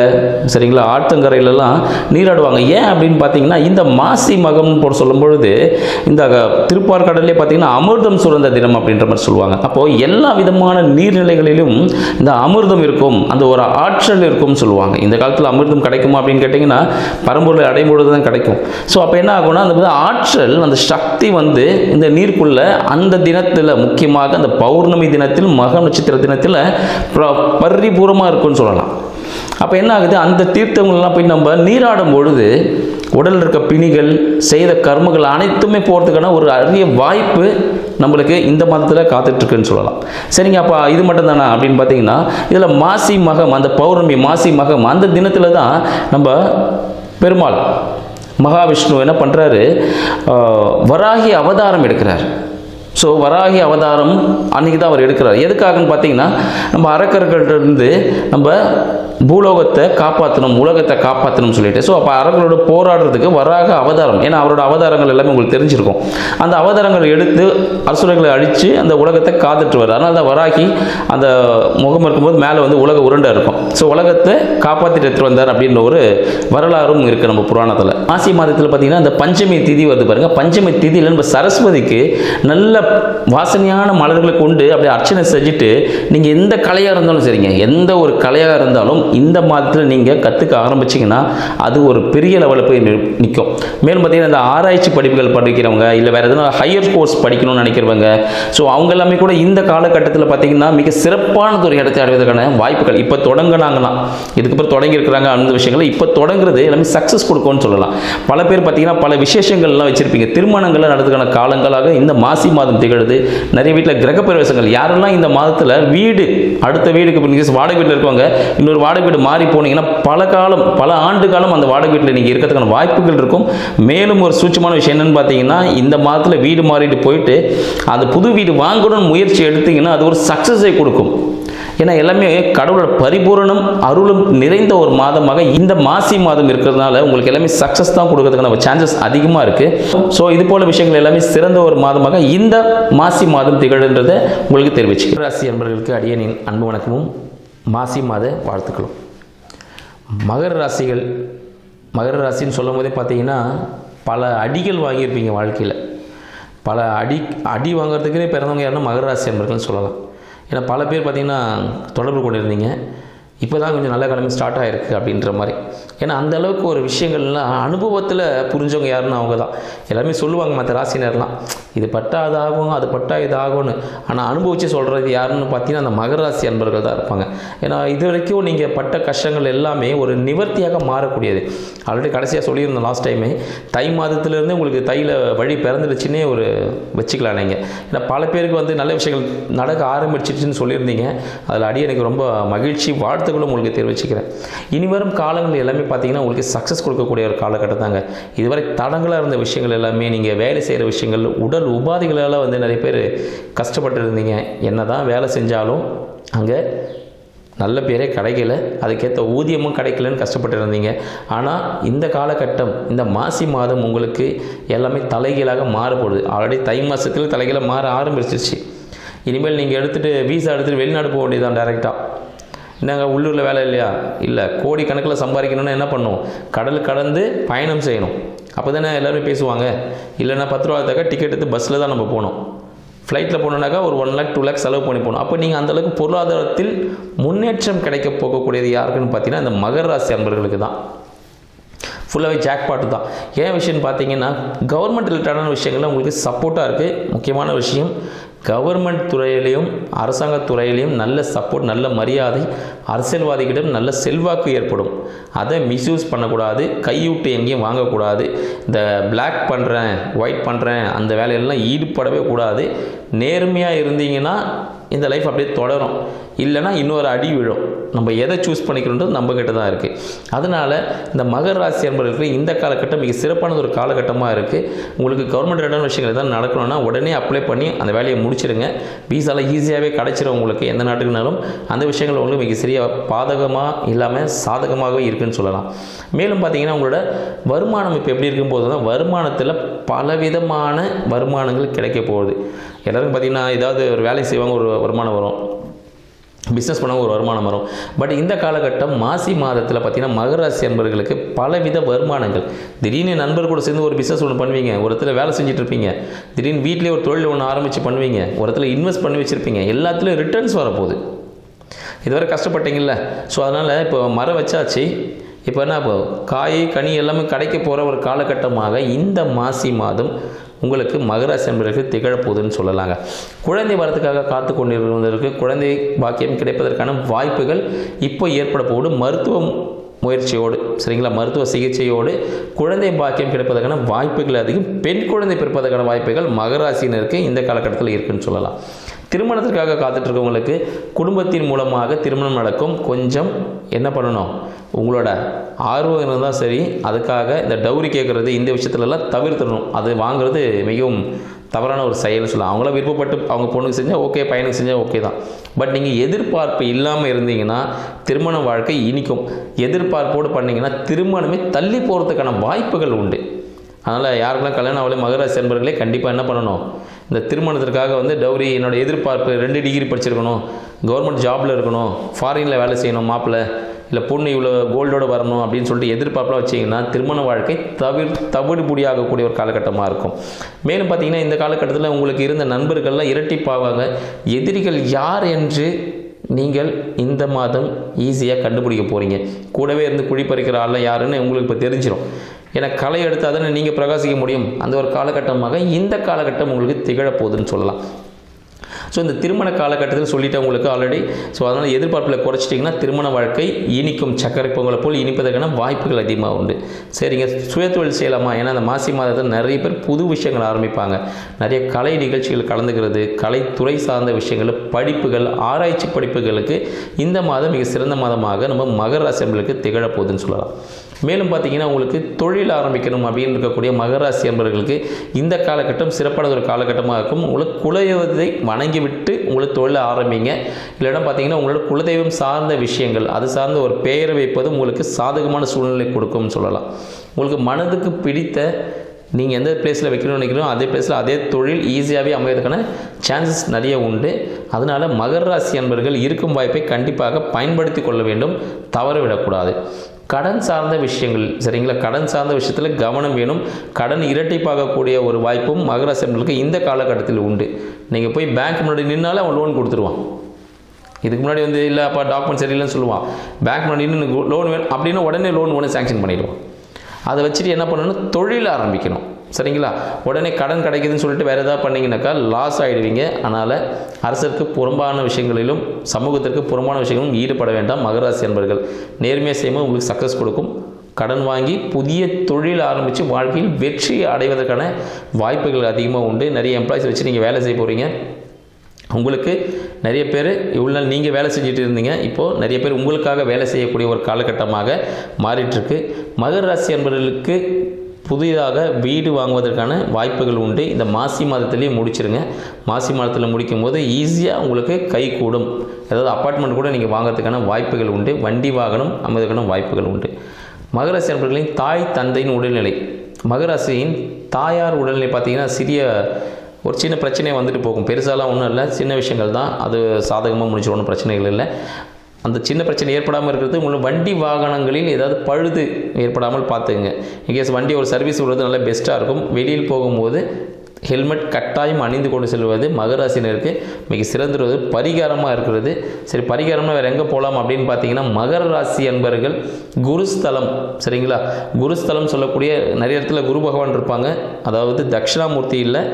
சரிங்களா, ஆற்றங்கரையிலலாம் நீராடுவாங்க. ஏன் அப்படின்னு பார்த்தீங்கன்னா, இந்த மாசி மகம்னு போட்டு சொல்லும் பொழுது இந்த திருப்பாற்கடல்லே பார்த்தீங்கன்னா அமிர்தம் சுரந்த தினம் அப்படின்ற மாதிரி சொல்லுவாங்க. அப்போது எல்லா விதமான நீர்நிலைகளிலும் இந்த அமிர்தம் இருக்கும், அந்த ஒரு ஆற்றல் இருக்கும்னு சொல்லுவாங்க. இந்த காலத்தில் அமிர்தம் கிடைக்குமா அப்படின்னு கேட்டிங்கன்னா பரம்பொருளை அடையும் பொழுது தான் கிடைக்கும். ஸோ அப்போ என்ன ஆகும்னா, அந்த ஆற்றல், அந்த சக்தி வந்து இந்த நீருக்குள்ள அந்த தினத்தில், முக்கியமாக அந்த பௌர்ணமி தினத்தில், மக நட்சத்திர தினத்தில் பரிபூர்ணமாக இருக்குன்னு சொல்லலாம். அப்போ என்ன ஆகுது, அந்த தீர்த்தங்கள்லாம் போய் நம்ம நீராடும் பொழுது உடலில் இருக்க பிணிகள், செய்த கர்மங்கள் அனைத்துமே போகிறதுக்கான ஒரு அரிய வாய்ப்பு நம்மளுக்கு இந்த மாதத்தில் காத்துட்ருக்குன்னு சொல்லலாம். சரிங்க, அப்போ இது மட்டும் தானே அப்படின்னு பார்த்தீங்கன்னா, இதில் மாசி மகம், அந்த பௌர்ணமி மாசி மகம் அந்த தினத்தில் தான் நம்ம பெருமாள் மகாவிஷ்ணு என்ன பண்ணுறாரு, வராகி அவதாரம் எடுக்கிறார். ஸோ வராகி அவதாரம் அன்றைக்கி தான் அவர் எடுக்கிறார். எதுக்காகன்னு பார்த்தீங்கன்னா, நம்ம அரக்கர்களிருந்து நம்ம பூலோகத்தை காப்பாற்றணும், உலகத்தை காப்பாற்றணும்னு சொல்லிட்டு. ஸோ அப்போ அரக்கர்களோட போராடுறதுக்கு வராக அவதாரம், ஏன்னா அவரோட அவதாரங்கள் எல்லாமே உங்களுக்கு தெரிஞ்சிருக்கும். அந்த அவதாரங்கள் எடுத்து அசுரர்களை அழித்து அந்த உலகத்தை காத்துட்டுவார். அதனால தான் வராகி அந்த முகம் இருக்கும்போது மேலே வந்து உலக உருண்டை இருக்கும். ஸோ உலகத்தை காப்பாற்றிட்டு எடுத்துகிட்டு வந்தார் அப்படின்ற ஒரு வரலாறும் இருக்குது நம்ம புராணத்தில். மாசி மாதத்தில் பார்த்தீங்கன்னா இந்த பஞ்சமி திதி வருது பாருங்கள். பஞ்சமி திதியில் நம்ம சரஸ்வதிக்கு நல்ல வாசனையான மலர்களை கொண்டு அப்படியே அர்ச்சனை செஞ்சுட்டு, நீங்கள் எந்த கலையாக இருந்தாலும் சரிங்க, எந்த ஒரு கலையாக இருந்தாலும் இந்த மாதத்தில் நீங்கள் கற்றுக்க ஆரம்பிச்சிங்கன்னா அது ஒரு பெரிய லெவலில் போய் நிற்கும். மேலும் பார்த்தீங்கன்னா இந்த ஆராய்ச்சி படிப்புகள் படிக்கிறவங்க, இல்லை வேறு எதனா ஹையர் கோர்ஸ் படிக்கணும்னு நினைக்கிறவங்க, ஸோ அவங்க எல்லாமே கூட இந்த காலகட்டத்தில் பார்த்தீங்கன்னா மிக சிறப்பானது ஒரு இடத்தை அடைவதற்கான வாய்ப்புகள் இப்போ தொடங்கினாங்கன்னா, இதுக்கப்புறம் தொடங்கியிருக்கிறாங்க அந்த விஷயங்கள் இப்போ தொடங்குறது எல்லாமே சக்ஸஸ் கொடுக்கும்னு சொல்லலாம். பல பேர் பார்த்தீங்கன்னா பல விசேஷங்கள்லாம் வச்சுருப்பீங்க, திருமணங்கள்லாம் நடத்துக்கான காலங்களாக இந்த மாசி மாதம் திகழுது. நிறைய வீட்டில் கிரகப்பிரவேசங்கள், யாரெல்லாம் இந்த மாதத்தில் வீடு அடுத்த வீடுக்கு வாடகை வீட்டில் இருக்கவங்க இன்னொரு வாடகை வீடு மாறி போனீங்கன்னா பல காலம், பல ஆண்டு காலம் அந்த வாடகை வீட்டில் நீங்கள் இருக்கிறதுக்கான வாய்ப்புகள் இருக்கும். மேலும் ஒரு சூட்சமான விஷயம் என்னன்னு பார்த்தீங்கன்னா, இந்த மாதத்தில் வீடு மாறிட்டு போயிட்டு அந்த புது வீடு வாங்கணும்னு முயற்சி எடுத்தீங்கன்னா அது ஒரு சக்ஸஸை கொடுக்கும். ஏன்னா எல்லாமே கடவுளோட பரிபூரணம் அருளும் நிறைந்த ஒரு மாதமாக இந்த மாசி மாதம் இருக்கிறதுனால உங்களுக்கு எல்லாமே சக்ஸஸ் தான் கொடுக்கறதுக்கான சான்சஸ் அதிகமாக இருக்குது. ஸோ இது போல விஷயங்கள் எல்லாமே சிறந்த ஒரு மாதமாக இந்த மாசி மாதம் திகழ்ன்றதை உங்களுக்கு தெரிவிச்சு. ராசி அன்பர்களுக்கு அடியனின் அன்பு வணக்கமும் மாசி மாத வாழ்த்துக்களும். மகர ராசிகள், மகர ராசின்னு சொல்லும் போதே பார்த்தீங்கன்னா பல அடிகள் வாங்கியிருப்பீங்க வாழ்க்கையில். பல அடி வாங்குறதுக்குன்னே பிறந்தவங்க யாருன்னா மகர ராசி அன்பர்கள்னு சொல்லலாம். ஏன்னா பல பேர் பார்த்திங்கன்னா தொடர்பு கொண்டிருந்தீங்க, இப்போ தான் கொஞ்சம் நல்ல கிழமை ஸ்டார்ட் ஆகிருக்கு அப்படின்ற மாதிரி. ஏன்னா அந்த அளவுக்கு ஒரு விஷயங்கள்லாம் அனுபவத்தில் புரிஞ்சவங்க யாருன்னு அவங்க தான். எல்லாருமே சொல்லுவாங்க மற்ற ராசினர்லாம், இது பட்டா அது ஆகும், அது பட்டா இது ஆகும்னு. ஆனால் அனுபவித்து சொல்கிறது யாருன்னு பார்த்தீங்கன்னா அந்த மகர ராசி அன்பர்கள் தான் இருப்பாங்க. ஏன்னா இது வரைக்கும் நீங்கள் பட்ட கஷ்டங்கள் எல்லாமே ஒரு நிவர்த்தியாக மாறக்கூடியது. ஆல்ரெடி கடைசியாக சொல்லியிருந்தோம் லாஸ்ட் டைமே, தை மாதத்துலேருந்து உங்களுக்கு தையில் வழி பிறந்துடுச்சுன்னே ஒரு வச்சுக்கலாம் நீங்கள். ஏன்னா பல பேருக்கு வந்து நல்ல விஷயங்கள் நடக்க ஆரம்பிச்சிடுச்சுன்னு சொல்லியிருந்தீங்க. அதில் அடி எனக்கு ரொம்ப மகிழ்ச்சி, வாழ்த்துக்களும் உங்களுக்கு தெரிவிச்சுக்கிறேன். இனிவரும் காலங்கள் எல்லாமே பார்த்தீங்கன்னா உங்களுக்கு சக்ஸஸ் கொடுக்கக்கூடிய ஒரு காலகட்டம் தாங்க. இதுவரை தடங்களாக இருந்த விஷயங்கள் எல்லாமே, நீங்கள் வேலை செய்கிற விஷயங்கள், உடல் உபாதைகளால் வந்து நிறைய பேர் கஷ்டப்பட்டு இருந்தீங்க. என்ன தான் வேலை செஞ்சாலும் அங்கே நல்ல பேரே கிடைக்கல, அதுக்கேற்ற ஊதியமும் கிடைக்கலன்னு கஷ்டப்பட்டு இருந்தீங்க. ஆனால் இந்த காலகட்டம், இந்த மாசி மாதம் உங்களுக்கு எல்லாமே தலைகீழாக மாறப்படுது. ஆல்ரெடி தை மாதத்தில் தலைகீழாக மாற ஆரம்பிச்சிருச்சு. இனிமேல் நீங்கள் எடுத்துகிட்டு வீசா எடுத்துகிட்டு வெளிநாடு போக வேண்டியதான் டைரெக்டாக. என்னங்க உள்ளூரில் வேலை இல்லையா? இல்லை, கோடி கணக்கில் சம்பாதிக்கணும்னா என்ன பண்ணணும்? கடல் கடந்து பயணம் செய்யணும். அப்போ தானே எல்லோரும் பேசுவாங்க. இல்லைன்னா 10 ரூபா தக்க டிக்கெட் எடுத்து பஸ்ஸில் தான் நம்ம போகணும். ஃப்ளைட்டில் போனோன்னாக்கா ஒரு 1 lakh 2 lakh செலவு பண்ணி போகணும். அப்போ நீங்கள் அந்தளவுக்கு பொருளாதாரத்தில் முன்னேற்றம் கிடைக்க போகக்கூடியது யாருக்குன்னு பார்த்தீங்கன்னா இந்த மகர ராசி அன்பர்களுக்கு தான். ஃபுல்லாகவே ஜாக்பாட்டு தான். ஏன் விஷயம்னு பார்த்தீங்கன்னா கவர்மெண்ட் ரிலேட்டடான விஷயங்கள்லாம் உங்களுக்கு சப்போர்ட்டாக இருக்குது. முக்கியமான விஷயம், கவர்மெண்ட் துறையிலையும் அரசாங்கத் துறையிலையும் நல்ல சப்போர்ட், நல்ல மரியாதை, அரசியல்வாதிகளிடம் நல்ல செல்வாக்கு ஏற்படும். அதை மிஸ்யூஸ் பண்ணக்கூடாது, கையூட்டு எங்கேயும் வாங்கக்கூடாது. இந்த பிளாக் பண்ணுறேன், ஒயிட் பண்ணுறேன் அந்த வேலையெல்லாம் ஈடுபடவே கூடாது. நேர்மையாக இருந்தீங்கன்னா இந்த லைஃப் அப்படியே தொடரும். இல்லைனா இன்னொரு அடி விழும். நம்ம எதை சூஸ் பண்ணிக்கிறோன்றது நம்ம கிட்ட தான் இருக்குது. அதனால் இந்த மகர ராசி அன்பர்களுக்கு இந்த காலகட்டம் மிக சிறப்பானது ஒரு காலகட்டமாக இருக்குது. உங்களுக்கு கவர்மெண்ட் ரிலேட்டடான விஷயங்கள் எதாவது நடக்கணும்னா உடனே அப்ளை பண்ணி அந்த வேலையை முடிச்சிடுங்க. வீசாலாம் ஈஸியாகவே கிடச்சிரும் உங்களுக்கு. எந்த நாட்டுக்குனாலும் அந்த விஷயங்கள் உங்களுக்கு மிக சரியாக பாதகமாக இல்லாமல் சாதகமாகவே இருக்குதுன்னு சொல்லலாம். மேலும் பார்த்தீங்கன்னா உங்களோட வருமானம் இப்போ எப்படி இருக்கும்போது தான் வருமானத்தில் பலவிதமான வருமானங்கள் கிடைக்க போகுது. எல்லோரும் பார்த்திங்கன்னா ஏதாவது ஒரு வேலை செய்வாங்க, ஒரு வருமானம் வரும். பிஸ்னஸ் பண்ணால் ஒரு வருமானம் வரும். பட் இந்த காலகட்டம் மாசி மாதத்தில் பார்த்திங்கன்னா மகர ராசி அன்பர்களுக்கு பலவித வருமானங்கள். திடீர்னு நண்பர் கூட சேர்ந்து ஒரு பிஸ்னஸ் ஒன்று பண்ணுவீங்க, ஒரு இடத்துல வேலை செஞ்சுட்டு இருப்பீங்க, திடீர்னு வீட்டிலே ஒரு தொழில் ஒன்று ஆரம்பித்து பண்ணுவீங்க, ஒரு இடத்துல இன்வெஸ்ட் பண்ணி வச்சுருப்பீங்க, எல்லாத்துலேயும் ரிட்டர்ன்ஸ் வரப்போகுது. இதுவரை கஷ்டப்பட்டீங்கல்ல, ஸோ அதனால் இப்போ மரம் வச்சாச்சு, இப்போ என்ன இப்போ காய் கனி எல்லாமே கிடைக்க போகிற ஒரு காலகட்டமாக இந்த மாசி மாதம் உங்களுக்கு மகராசி அன்பர்களுக்கு திகழப்போகுதுன்னு சொல்லலாங்க. குழந்தை வரத்துக்காக காத்து கொண்டிருப்பதற்கு குழந்தை பாக்கியம் கிடைப்பதற்கான வாய்ப்புகள் இப்போ ஏற்பட போகுது. மருத்துவ முயற்சியோடு சரிங்களா, மருத்துவ சிகிச்சையோடு குழந்தை பாக்கியம் கிடைப்பதற்கான வாய்ப்புகள் அதிகம். பெண் குழந்தை பிறப்பதற்கான வாய்ப்புகள் மகராசினருக்கு இந்த காலகட்டத்தில் இருக்குன்னு சொல்லலாம். திருமணத்திற்காக காத்துட்ருக்கவங்களுக்கு குடும்பத்தின் மூலமாக திருமணம் நடக்கும். கொஞ்சம் என்ன பண்ணணும், உங்களோட ஆர்வம் இருந்தால் சரி, அதுக்காக இந்த டவுரி கேட்குறது இந்த விஷயத்துலலாம் தவிர்த்துடணும். அது வாங்குறது மிகவும் தவறான ஒரு செயல்னு சொல்லலாம். அவங்கள விருப்பப்பட்டு அவங்க பொண்ணுக்கு செஞ்சால் ஓகே, பையனுக்கு செஞ்சால் ஓகே தான். பட் நீங்கள் எதிர்பார்ப்பு இல்லாமல் இருந்தீங்கன்னா திருமண வாழ்க்கை இனிக்கும். எதிர்பார்ப்போடு பண்ணிங்கன்னா திருமணமே தள்ளி போகிறதுக்கான வாய்ப்புகள் உண்டு. அதனால் யாருக்கெல்லாம் கல்யாணம் ஆகலை மகராசி அன்பர்களே கண்டிப்பாக என்ன பண்ணணும், இந்த திருமணத்திற்காக வந்து டவுரி, என்னோடய எதிர்பார்ப்பு 2 டிகிரி படிச்சிருக்கணும், கவர்மெண்ட் ஜாபில் இருக்கணும், ஃபாரினில் வேலை செய்யணும் மாப்பிள்ளை, இல்லை பொண்ணு இவ்வளோ கோல்டோடு வரணும் அப்படின்னு சொல்லிட்டு எதிர்பார்ப்பெலாம் வச்சிங்கன்னா திருமண வாழ்க்கை தவிடுபடியாகக்கூடிய ஒரு காலகட்டமாக இருக்கும். மேலும் பார்த்திங்கன்னா இந்த காலகட்டத்தில் உங்களுக்கு இருந்த நண்பர்கள்லாம் இரட்டிப்பாவாங்க. எதிரிகள் யார் என்று நீங்கள் இந்த மாதம் ஈஸியாக கண்டுபிடிக்க போகிறீங்க. கூடவே இருந்து குழி பறிக்கிற ஆள்லாம் யாருன்னு உங்களுக்கு இப்போ தெரிஞ்சிடும். ஏன்னா களை எடுத்தால் தானே நீங்கள் பிரகாசிக்க முடியும். அந்த ஒரு காலகட்டமாக இந்த காலகட்டம் உங்களுக்கு திகழப்போகுதுன்னு சொல்லலாம். ஸோ இந்த திருமண காலகட்டத்தில் சொல்லிவிட்டு உங்களுக்கு ஆல்ரெடி. ஸோ அதனால் எதிர்பார்ப்பில் குறைச்சிட்டிங்கன்னா திருமண வாழ்க்கை இனிக்கும். சர்க்கரை பொங்கலை போல் இனிப்பதற்கான வாய்ப்புகள் அதிகமாக உண்டு. சரிங்க, சுயதொழில் செய்யலாமா? ஏன்னா அந்த மாசி மாதத்தில் நிறைய பேர் புது விஷயங்கள் ஆரம்பிப்பாங்க. நிறைய கலை நிகழ்ச்சிகள் கலந்துக்கிறது, கலைத்துறை சார்ந்த விஷயங்கள், படிப்புகள், ஆராய்ச்சி படிப்புகளுக்கு இந்த மாதம் மிக சிறந்த மாதமாக நம்ம மகர ராசி அன்பர்களுக்கு திகழப்போகுதுன்னு சொல்லலாம். மேலும் பார்த்தீங்கன்னா உங்களுக்கு தொழில் ஆரம்பிக்கணும் அப்படின்னு இருக்கக்கூடிய மகராசி அன்பர்களுக்கு இந்த காலகட்டம் சிறப்பான ஒரு காலகட்டமாக இருக்கும். உங்களுக்கு குலதெய்வத்தை வணங்கிவிட்டு உங்களுக்கு தொழில் ஆரம்பிங்க. இல்லைன்னா பார்த்தீங்கன்னா உங்களோட குலதெய்வம் சார்ந்த விஷயங்கள், அது சார்ந்த ஒரு பெயரை வைப்பது உங்களுக்கு சாதகமான சூழ்நிலை கொடுக்கும்னு சொல்லலாம். உங்களுக்கு மனதுக்கு பிடித்த நீங்கள் எந்த பிளேஸில் வைக்கணும்னு நினைக்கிறோம் அதே பிளேஸில் அதே தொழில் ஈஸியாகவே அமைவதற்கான சான்சஸ் நிறைய உண்டு. அதனால் மகர ராசி அன்பர்கள் இருக்கும் வாய்ப்பை கண்டிப்பாக பயன்படுத்தி கொள்ள வேண்டும், தவற விடக்கூடாது. கடன் சார்ந்த விஷயங்கள் சரிங்களா, கடன் சார்ந்த விஷயத்தில் கவனம் வேணும். கடன் இரட்டிப்பாகக்கூடிய ஒரு வாய்ப்பும் மகர ராசி அன்பர்களுக்கு இந்த காலகட்டத்தில் உண்டு. நீங்கள் போய் பேங்க் முன்னாடி நின்னாலே அவன் லோன் கொடுத்துருவான். இதுக்கு முன்னாடி வந்து இல்லை அப்பா டாக்குமெண்ட் சரியில்லைன்னு சொல்லுவான். பேங்க் முன்னாடி நின்று லோன் வேணும் அப்படின்னா உடனே லோன் ஒன்று சேங்ஷன் பண்ணிடுவான். அதை வச்சுட்டு என்ன பண்ணணும், தொழில் ஆரம்பிக்கணும். சரிங்களா, உடனே கடன் கிடைக்குதுன்னு சொல்லிட்டு வேறு எதாவது பண்ணிங்கனாக்கா லாஸ் ஆகிடுவீங்க. அதனால் அரசுக்கு புறம்பான விஷயங்களிலும் சமூகத்திற்கு புறம்பான விஷயங்களும் ஈடுபட வேண்டாம். மகராசி அன்பர்கள் நேர்மையாக செய்யும்போது உங்களுக்கு சக்ஸஸ் கொடுக்கும். கடன் வாங்கி புதிய தொழில் ஆரம்பித்து வாழ்க்கையில் வெற்றி அடைவதற்கான வாய்ப்புகள் அதிகமாக உண்டு. நிறைய எம்ப்ளாயிஸ் வச்சு நீங்கள் வேலை செய்ய போகிறீங்க. உங்களுக்கு நிறைய பேர் இவ்வளோ நாள் நீங்கள் வேலை செஞ்சுட்டு இருந்தீங்க, இப்போது நிறைய பேர் உங்களுக்காக வேலை செய்யக்கூடிய ஒரு காலகட்டமாக மாறிட்டுருக்கு. மகர ராசி அன்பர்களுக்கு புதிதாக வீடு வாங்குவதற்கான வாய்ப்புகள் உண்டு. இந்த மாசி மாதத்துலேயே முடிச்சிருங்க. மாசி மாதத்தில் முடிக்கும் போது ஈஸியாக உங்களுக்கு கை கூடும். ஏதாவது அப்பார்ட்மெண்ட் கூட நீங்கள் வாங்கிறதுக்கான வாய்ப்புகள் உண்டு. வண்டி வாகனம் அமைவதற்கான வாய்ப்புகள் உண்டு. மகராசி அன்பர்களின் தாய் தந்தையின் உடல்நிலை, மகராசியின் தாயார் உடல்நிலை பார்த்திங்கன்னா சிறிய ஒரு சின்ன பிரச்சனை வந்துட்டு போகும். பெருசாலாம் ஒன்றும் இல்லை, சின்ன விஷயங்கள் தான். அது சாதகமாக முடிச்சு ஒன்றும் பிரச்சனைகள் இல்லை. அந்த சின்ன பிரச்சனை ஏற்படாமல் இருக்கிறது உங்களுக்கு வண்டி வாகனங்களில் ஏதாவது பழுது ஏற்படாமல் பார்த்துக்குங்க. இன்கேஸ் வண்டி ஒரு சர்வீஸ் விடுறது நல்லா பெஸ்ட்டாக இருக்கும். வெளியில் போகும்போது ஹெல்மெட் கட்டாயம் அணிந்து கொண்டு செல்வது மகராசினருக்கு மிக சிறந்தது பரிகாரமாக இருக்கிறது. சரி, பரிகாரம்னா வேறு எங்கே போகலாம் அப்படின்னு பார்த்தீங்கன்னா மகர ராசி அன்பர்கள் குருஸ்தலம் சரிங்களா, குருஸ்தலம் சொல்லக்கூடிய நிறைய இடத்துல குரு பகவான் இருப்பாங்க. அதாவது தட்சிணாமூர்த்தி இல்லை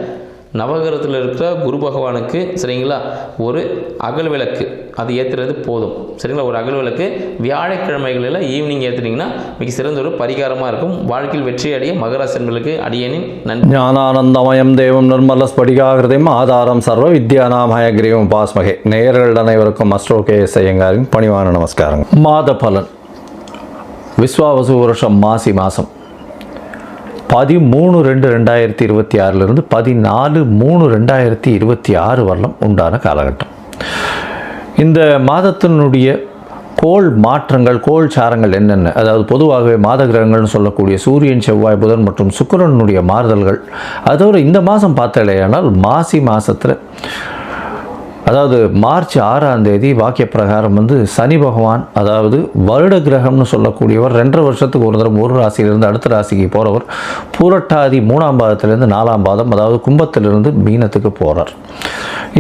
நவகிரகத்தில் இருக்கிற குரு பகவானுக்கு சரிங்களா ஒரு அகல் விளக்கு அது ஏற்றுறது போதும் சரிங்களா. ஒரு அகல் விளக்கு வியாழக்கிழமைகளில் ஈவினிங் ஏற்றுனீங்கன்னா மிக சிறந்த ஒரு பரிகாரமாக இருக்கும். வாழ்க்கையில் வெற்றி அடைய மகராசன்களுக்கு அடியேனின் நன்றி. ஞானானந்தமயம் தேவம் நிர்மல ஸ்படிகாகிருதியும் ஆதாரம் சர்வ வித்யானாமய கிரீவம் பாஸ்மகே. நேயர்கள் அனைவருக்கும் அஸ்ட்ரோ கேஎஸ் ஐயங்காரின் பணிவான நமஸ்காரங்கள். மாத பலன் விஸ்வாவசு வருஷம் மாசி மாதம் 13/2/2026 14/3/2026 வரலும் உண்டான காலகட்டம். இந்த மாதத்தினுடைய கோள் மாற்றங்கள் கோள் சாரங்கள் என்னென்ன, அதாவது பொதுவாகவே மாத கிரகங்கள்னு சொல்லக்கூடிய சூரியன் செவ்வாய் புதன் மற்றும் சுக்கிரனுடைய மாறுதல்கள். அதோடு இந்த மாதம் பார்த்தாலேயானால் மாசி மாதத்தில் அதாவது மார்ச் 6ஆம் தேதி வாக்கிய பிரகாரம் சனி பகவான், அதாவது வருட கிரகம்னு சொல்லக்கூடியவர் 2.5 வருஷத்துக்கு ஒரு தரம் ஒரு ராசியிலிருந்து அடுத்த ராசிக்கு போகிறவர் பூரட்டாதி 3ஆம் பாதத்திலிருந்து 4ஆம் பாதம், அதாவது கும்பத்திலிருந்து மீனத்துக்கு போகிறார்.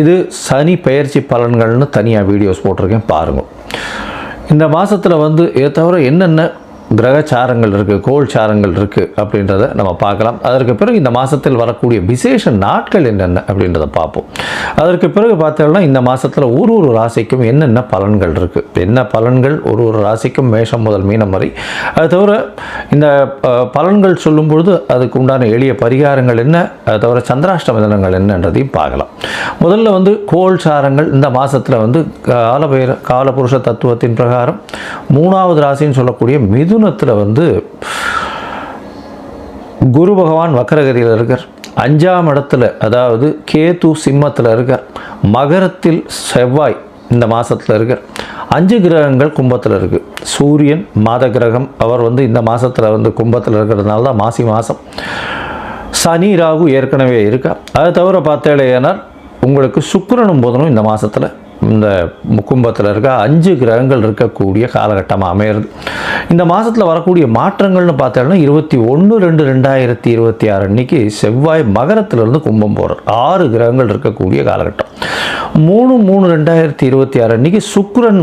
இது சனி பெயர்ச்சி பலன்கள்னு தனியாக வீடியோஸ் போட்டிருக்கேன், பாருங்கள். இந்த மாதத்தில் இதை தவிர என்னென்ன கிரகச்சாரங்கள் இருக்குது, கோள் சாரங்கள் இருக்குது அப்படின்றத நம்ம பார்க்கலாம். அதற்கு பிறகு இந்த மாதத்தில் வரக்கூடிய விசேஷ நாட்கள் என்னென்ன அப்படின்றத பார்ப்போம். அதற்கு பிறகு பார்த்தோம்னா இந்த மாதத்தில் ஒரு ராசிக்கும் என்னென்ன பலன்கள் இருக்குது, என்ன பலன்கள் ஒரு ராசிக்கும் மேஷம் முதல் மீனம் வரை. அது தவிர இந்த பலன்கள் சொல்லும்பொழுது அதுக்கு உண்டான எளிய பரிகாரங்கள் என்ன, அது தவிர சந்திராஷ்டம தினங்கள் என்னன்றதையும் பார்க்கலாம். முதல்ல கோள் சாரங்கள் இந்த மாதத்தில் காலபுருஷ தத்துவத்தின் பிரகாரம் 3ஆவது ராசின்னு சொல்லக்கூடிய மிதுனத்தில் குரு பகவான் வக்கரகதியில் இருக்கார். 5ஆம் இடத்துல அதாவது கேது சிம்மத்தில் இருக்கார். மகரத்தில் செவ்வாய் இந்த மாதத்தில் இருக்கார். 5 கிரகங்கள் கும்பத்தில் இருக்குது. சூரியன் மாத கிரகம், அவர் இந்த மாதத்தில் கும்பத்தில் இருக்கிறதுனால தான் மாசி மாதம். சனி ராகு ஏற்கனவே இருக்கா. அதை தவிர பார்த்தேனால் உங்களுக்கு சுக்கிரனும் புதனும் இந்த மாதத்தில் இந்த கும்பத்தில் இருக்க 5 கிரகங்கள் இருக்கக்கூடிய காலகட்டமாக அமையிறது. இந்த மாதத்தில் வரக்கூடிய மாற்றங்கள்னு பார்த்தோம்னா 21/2/2026 அன்னைக்கு செவ்வாய் மகரத்திலிருந்து கும்பம் போகிறார். 6 கிரகங்கள் இருக்கக்கூடிய காலகட்டம். 3/3/2026 அன்னைக்கு சுக்கிரன்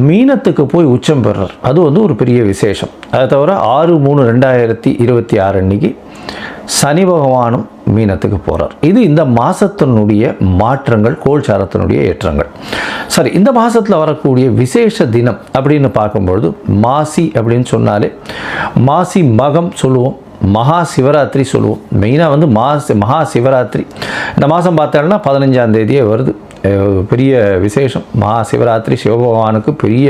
மீனத்துக்கு போய் உச்சம் பெறுறார். அது ஒரு பெரிய விசேஷம். அதை தவிர 6/3/2026 அன்னைக்கு சனி பகவானும் மீனத்துக்கு போகிறார். இது இந்த மாதத்தினுடைய மாற்றங்கள், கோல்சாரத்தினுடைய ஏற்றங்கள். சரி, இந்த மாதத்தில் வரக்கூடிய விசேஷ தினம் அப்படின்னு பார்க்கும்பொழுது மாசி அப்படின்னு சொன்னாலே மாசி மகம் சொல்லுவோம், மகா சிவராத்திரி சொல்லுவோம். மெயினாக மகா சிவராத்திரி இந்த மாதம் பார்த்தோம்னா 15ஆம் தேதியே வருது. பெரிய விசேஷம். மகா சிவராத்திரி சிவபகவானுக்கு பெரிய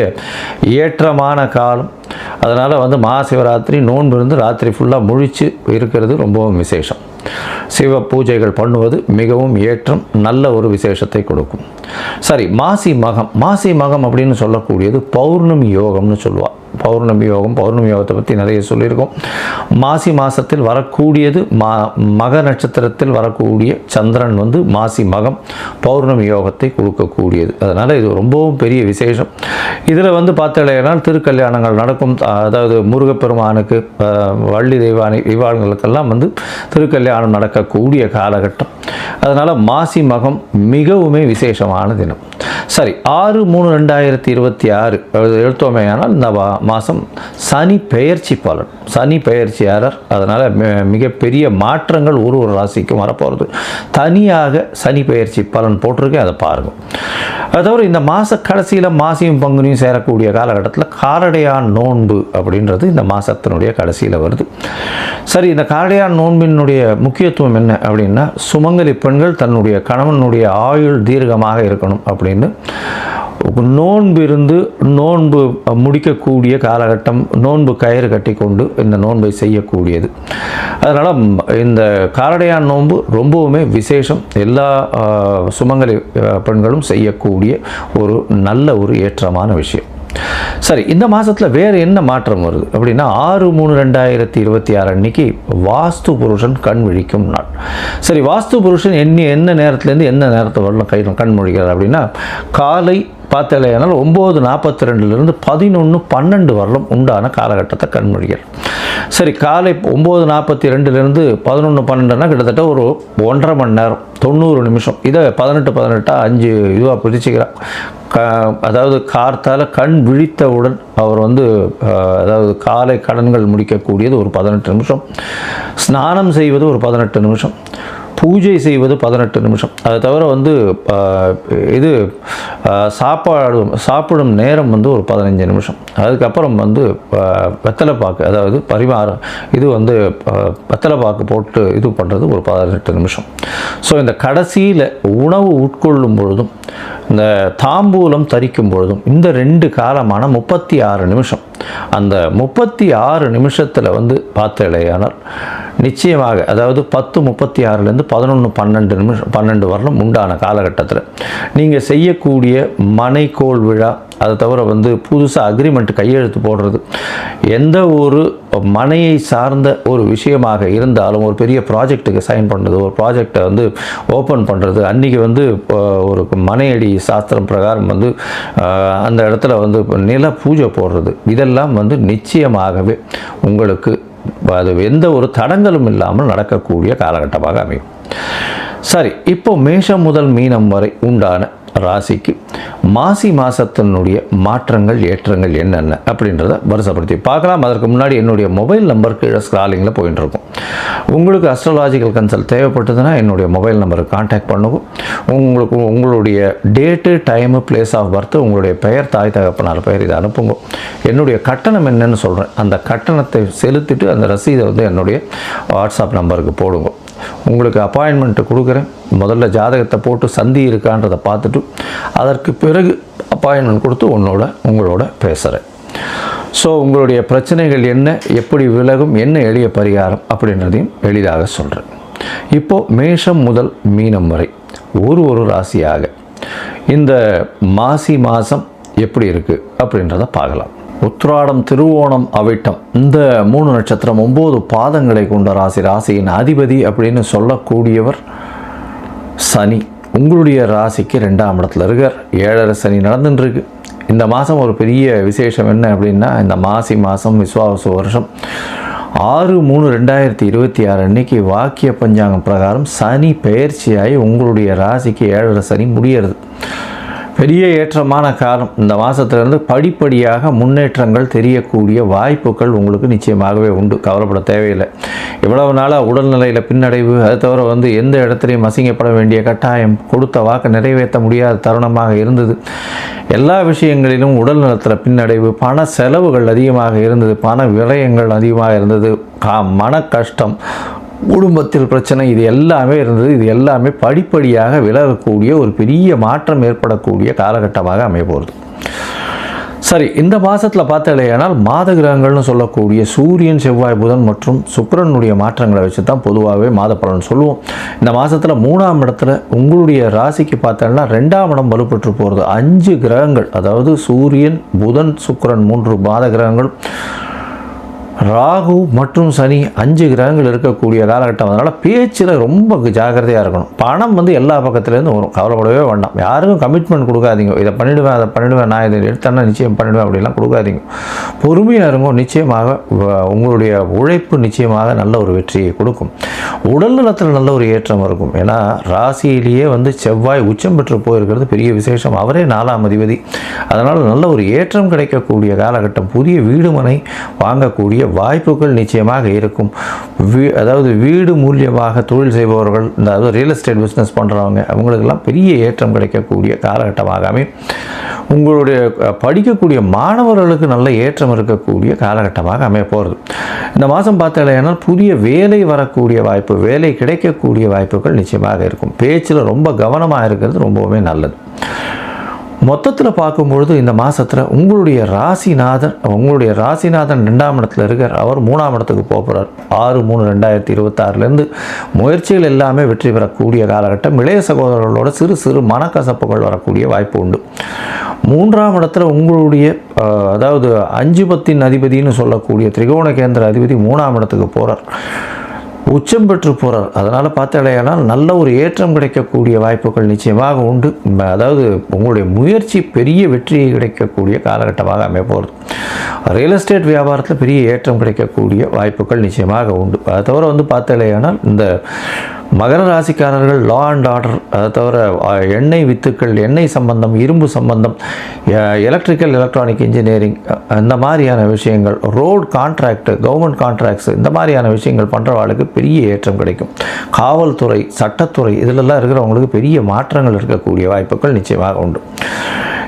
ஏற்றமான காலம். அதனால் மகா சிவராத்திரி நோன்பு இருந்து ராத்திரி ஃபுல்லாக முழிச்சு இருக்கிறது ரொம்பவும் விசேஷம். சிவ பூஜைகள் பண்ணுவது மிகவும் ஏற்றம், நல்ல ஒரு விசேஷத்தை கொடுக்கும். சரி, மாசி மகம் அப்படின்னு சொல்லக்கூடியது பௌர்ணமி யோகம்னு சொல்லுவாள். பௌர்ணமி யோகத்தை பற்றி நிறைய சொல்லியிருக்கோம். மாசி மாதத்தில் வரக்கூடியது மக நட்சத்திரத்தில் வரக்கூடிய சந்திரன் மாசி மகம் பௌர்ணமி யோகத்தை கொடுக்கக்கூடியது. அதனால் இது ரொம்பவும் பெரிய விசேஷம். இதில் பார்த்தீங்கன்னா திருக்கல்யாணங்கள் நடக்கும். அதாவது முருகப்பெருமானுக்கு, வள்ளி தெய்வானை இவாளுங்களுக்கெல்லாம் திருக்கல்யாணம் நடக்கக்கூடிய காலகட்டம். அதனால் மாசி மகம் மிகவுமே விசேஷமான தினம். சரி, 6/3/2026 எடுத்தோமேயானால் இந்த மாதம் சனி பெயர்ச்சி பலன். சனி பெயர்ச்சியாளர். அதனால் மிகப்பெரிய மாற்றங்கள் ஒரு ராசிக்கும் வரப்போகிறது. தனியாக சனி பெயர்ச்சி பலன் போட்டிருக்கேன், அதை பாருங்கள். அது தவிர இந்த மாத கடைசியில் மாசியும் பங்குனியும் சேரக்கூடிய காலகட்டத்தில் காரடையான் நோன்பு அப்படின்றது இந்த மாதத்தினுடைய கடைசியில் வருது. சரி, இந்த காரடையான் நோன்பினுடைய முக்கியத்துவம் என்ன அப்படின்னா, சுமங்கலி பெண்கள் தன்னுடைய கணவனுடைய ஆயுள் தீர்க்கமாக இருக்கணும் அப்படின்னு நோன்பு முடிக்கக்கூடிய காலகட்டம். நோன்பு கயிறு கட்டி கொண்டு இந்த நோன்பை செய்யக்கூடியது. அதனால் இந்த காரடையான் நோன்பு ரொம்பவுமே விசேஷம். எல்லா சுமங்கலி பெண்களும் செய்யக்கூடிய ஒரு நல்ல ஒரு ஏற்றமான விஷயம். சரி, இந்த மாதத்தில் வேறு என்ன மாற்றம் வருது அப்படின்னா 6/3/2026 அன்னைக்கு வாஸ்து புருஷன் கண் விழிக்கும் நாள். சரி, வாஸ்து புருஷன் என்ன நேரத்துலேருந்து என்ன நேரத்தை வரலாம் கண் முழிக்கிறார் அப்படின்னா, காலை பார்த்தலையானால் 9:42 11:12 வரலும் உண்டான காலகட்டத்தை கண்மொழிகள். சரி, காலை 9:42 11:12 கிட்டத்தட்ட ஒரு 1.5 மணி நேரம் 90 நிமிஷம். இதை 18 5 இதுவாக பிரிச்சுக்கிறார். அதாவது கார்த்தால் கண் விழித்தவுடன் அவர் அதாவது காலை கடன்கள் முடிக்கக்கூடியது ஒரு 18 நிமிஷம், ஸ்நானம் செய்வது ஒரு 18 நிமிஷம், பூஜை செய்வது 18 நிமிஷம். அதை தவிர வந்து இது சாப்பிடும் நேரம் வந்து ஒரு 15 நிமிஷம். அதுக்கப்புறம் வந்து வெத்தலைப்பாக்கு, அதாவது பரிமாறம், இது வந்து வெத்தலைப்பாக்கு போட்டு இது பண்ணுறது ஒரு 18 நிமிஷம். ஸோ இந்த கடைசியில் உணவு உட்கொள்ளும் பொழுதும் இந்த தாம்பூலம் தரிக்கும் பொழுதும் இந்த 2 காலமான 36 நிமிஷம். அந்த 36 நிமிஷத்தில் வந்து பார்த்தலையானால் நிச்சயமாக, அதாவது 10:36லேருந்து 11:12 நிமிஷம் 12 வரலும் உண்டான காலகட்டத்தில் நீங்கள் செய்யக்கூடிய மனைக்கோள் விழா, அதை தவிர வந்து புதுசாக அக்ரிமெண்ட் கையெழுத்து போடுறது, எந்த ஒரு மனையை சார்ந்த ஒரு விஷயமாக இருந்தாலும், ஒரு பெரிய ப்ராஜெக்ட்டுக்கு சைன் பண்ணுறது, ஒரு ப்ராஜெக்டை வந்து ஓப்பன் பண்ணுறது, அன்றைக்கி வந்து ஒரு மனையடி சாஸ்திரம் பிரகாரம் வந்து அந்த இடத்துல வந்து நில பூஜை போடுறது, இதெல்லாம் வந்து நிச்சயமாகவே உங்களுக்கு அது எந்த ஒரு தடங்களும் இல்லாமல் நடக்கக்கூடிய காலகட்டமாக அமையும். சரி, இப்போ மேஷம் முதல் மீனம் வரை உண்டான ராசிக்கு மாசி மாதத்தினுடைய மாற்றங்கள் ஏற்றங்கள் என்னென்ன அப்படின்றத வரிசைப்படுத்தி பார்க்கலாம். அதற்கு முன்னாடி என்னுடைய மொபைல் நம்பர் கீழே ஸ்க்ராலிங்கில் போயிட்டு இருக்கும். உங்களுக்கு அஸ்ட்ராலாஜிக்கல் கன்சல்ட் தேவைப்பட்டதுன்னா என்னுடைய மொபைல் நம்பருக்கு கான்டாக்ட் பண்ணுவோம். உங்களுக்கு உங்களுடைய date, time, place of birth, உங்களுடைய பெயர், தாய் தகப்பனார் பெயர் இதை அனுப்புங்க. என்னுடைய கட்டணம் என்னன்னு சொல்கிறேன். அந்த கட்டணத்தை செலுத்திட்டு அந்த ரசீதை வந்து என்னுடைய வாட்ஸ்அப் நம்பருக்கு போடுங்க. உங்களுக்கு அப்பாயின்மெண்ட்டு கொடுக்குறேன். முதல்ல ஜாதகத்தை போட்டு சந்தி இருக்கான்றதை பார்த்துட்டு அதற்கு பிறகு அப்பாயின்மெண்ட் கொடுத்து உங்களோட பேசுகிறேன். ஸோ உங்களுடைய பிரச்சனைகள் என்ன, எப்படி விலகும், என்ன எளிய பரிகாரம் அப்படின்றதையும் எளிதாக சொல்கிறேன். இப்போது மேஷம் முதல் மீனம் வரை ஒரு ராசியாக இந்த மாசி மாதம் எப்படி இருக்குது அப்படின்றத பார்க்கலாம். உத்திராடம், திருவோணம், அவிட்டம் இந்த 3 நட்சத்திரம் 9 பாதங்களை கொண்ட ராசியின் அதிபதி அப்படின்னு சொல்லக்கூடியவர் சனி. உங்களுடைய ராசிக்கு 2ஆம் இடத்துல இருக்கார். 7.5 சனி நடந்துட்டுருக்கு. இந்த மாதம் ஒரு பெரிய விசேஷம் என்ன அப்படின்னா, இந்த மாசி மாதம் விஸ்வாவசு வருஷம் 6/3/2026 அன்னைக்கு வாக்கிய பஞ்சாங்கம் பிரகாரம் சனி பெயர்ச்சியாகி உங்களுடைய ராசிக்கு 7.5 சனி முடியறது. பெரிய ஏற்றமான காலம். இந்த மாதத்துலேருந்து படிப்படியாக முன்னேற்றங்கள் தெரியக்கூடிய வாய்ப்புகள் உங்களுக்கு நிச்சயமாகவே உண்டு. கவலைப்பட தேவையில்லை. இவ்வளவு நாளாக உடல்நிலையில் பின்னடைவு, அது தவிர வந்து எந்த இடத்துலையும் அசிங்கப்பட வேண்டிய கட்டாயம், கொடுத்த வாக்கை நிறைவேற்ற முடியாத தருணமாக இருந்தது. எல்லா விஷயங்களிலும் உடல் நலத்தில் பின்னடைவு, பண செலவுகள் அதிகமாக இருந்தது, பண விரயங்கள் அதிகமாக இருந்தது, மன கஷ்டம், குடும்பத்தில் பிரச்சனை, இது எல்லாமே இருந்தது. இது எல்லாமே படிப்படியாக விலகக்கூடிய ஒரு பெரிய மாற்றம் ஏற்படக்கூடிய காலகட்டமாக அமைய போகிறது. சரி, இந்த மாதத்தில் பார்த்தாலேயானால் மாத கிரகங்கள்னு சொல்லக்கூடிய சூரியன், செவ்வாய், புதன் மற்றும் சுக்கிரனுடைய மாற்றங்களை வச்சு தான் பொதுவாகவே மாத பலன் சொல்லுவோம். இந்த மாதத்தில் 3ஆம் இடத்துல உங்களுடைய ராசிக்கு பார்த்தோம்னா 2ஆம் இடம் வலுப்பெற்று போகிறது. 5 கிரகங்கள், அதாவது சூரியன், புதன், சுக்கிரன் 3 மாத கிரகங்கள், ராகு மற்றும் சனி 5 கிரகங்கள் இருக்கக்கூடிய காலகட்டம். அதனால் பேச்சில் ரொம்ப ஜாக்கிரதையாக இருக்கணும். பணம் வந்து எல்லா பக்கத்துலேருந்து வரும். கவலைப்படவே வேண்டாம். யாருக்கும் கமிட்மெண்ட் கொடுக்காதீங்க. இதை பண்ணிவிடுவேன், அதை பண்ணிவிடுவேன், நான் இதை எடுத்தேன்னா நிச்சயம் பண்ணிவிடுவேன் அப்படிலாம் கொடுக்காதீங்க. பொறுமையாக இருங்க. நிச்சயமாக உங்களுடைய உழைப்பு நிச்சயமாக நல்ல ஒரு வெற்றியை கொடுக்கும். உடல் நலத்தில் நல்ல ஒரு ஏற்றம் இருக்கும். ஏன்னா ராசியிலேயே வந்து செவ்வாய் உச்சம் பெற்று போயிருக்கிறது பெரிய விசேஷம். அவரே 4ஆம் அதிபதி. அதனால் நல்ல ஒரு ஏற்றம் கிடைக்கக்கூடிய காலகட்டம். புதிய வீடு மனை வாங்கக்கூடிய வாய்ப்புகள் நிச்சயமாக இருக்கும். அதாவது வீடு மூலியமாக தொழில் செய்பவர்கள், அதாவது ரியல் எஸ்டேட் பிஸ்னஸ் பண்ணுறவங்க, அவங்களுக்கெல்லாம் பெரிய ஏற்றம் கிடைக்கக்கூடிய காலகட்டமாக அமையும். உங்களுடைய படிக்கக்கூடிய மாணவர்களுக்கு நல்ல ஏற்றம் இருக்கக்கூடிய காலகட்டமாக அமைய போகிறது. இந்த மாதம் பார்த்தாலேனால் புதிய வேலை வரக்கூடிய வாய்ப்பு, வேலை கிடைக்கக்கூடிய வாய்ப்புகள் நிச்சயமாக இருக்கும். பேச்சில் ரொம்ப கவனமாக இருக்கிறது ரொம்பவுமே நல்லது. மொத்தத்தில் பார்க்கும்பொழுது இந்த மாதத்தில் உங்களுடைய ராசிநாதன் 2ஆம் இடத்துல இருக்கார். அவர் 3ஆம் இடத்துக்கு போகிறார். 6/3/2026 முயற்சிகள் எல்லாமே வெற்றி பெறக்கூடிய காலகட்டம். இளைய சகோதரர்களோட சிறு மனக்கசப்புகள் வரக்கூடிய வாய்ப்பு உண்டு. 3ஆம் இடத்துல உங்களுடைய அதாவது 5 பத்தின் அதிபதினு சொல்லக்கூடிய திரிகோண கேந்திர அதிபதி 3ஆம் இடத்துக்கு போகிறார். உச்சம் பெற்று போகிறார். அதனால் பார்த்தாலேயானால் நல்ல ஒரு ஏற்றம் கிடைக்கக்கூடிய வாய்ப்புகள் நிச்சயமாக உண்டு. அதாவது உங்களுடைய முயற்சி பெரிய வெற்றியை கிடைக்கக்கூடிய காலகட்டமாக அமைய போகிறது. ரியல் எஸ்டேட் வியாபாரத்தில் பெரிய ஏற்றம் கிடைக்கக்கூடிய வாய்ப்புகள் நிச்சயமாக உண்டு. அதை தவிர வந்து பார்த்தாலேயானால் இந்த மகர ராசிக்காரர்கள் லா அண்ட் ஆர்டர், அதை தவிர எண்ணெய் வித்துக்கள், எண்ணெய் சம்பந்தம், இரும்பு சம்பந்தம், எலக்ட்ரிக்கல் எலக்ட்ரானிக் இன்ஜினியரிங், இந்த மாதிரியான விஷயங்கள், ரோடு கான்ட்ராக்ட், கவர்மெண்ட் கான்ட்ராக்ட்ஸ், இந்த மாதிரியான விஷயங்கள் பண்ணுறவாளுக்கு பெரிய ஏற்றம் கிடைக்கும். காவல்துறை, சட்டத்துறை இதிலெல்லாம் இருக்கிறவங்களுக்கு பெரிய மாற்றங்கள் இருக்கக்கூடிய வாய்ப்புகள் நிச்சயமாக உண்டு.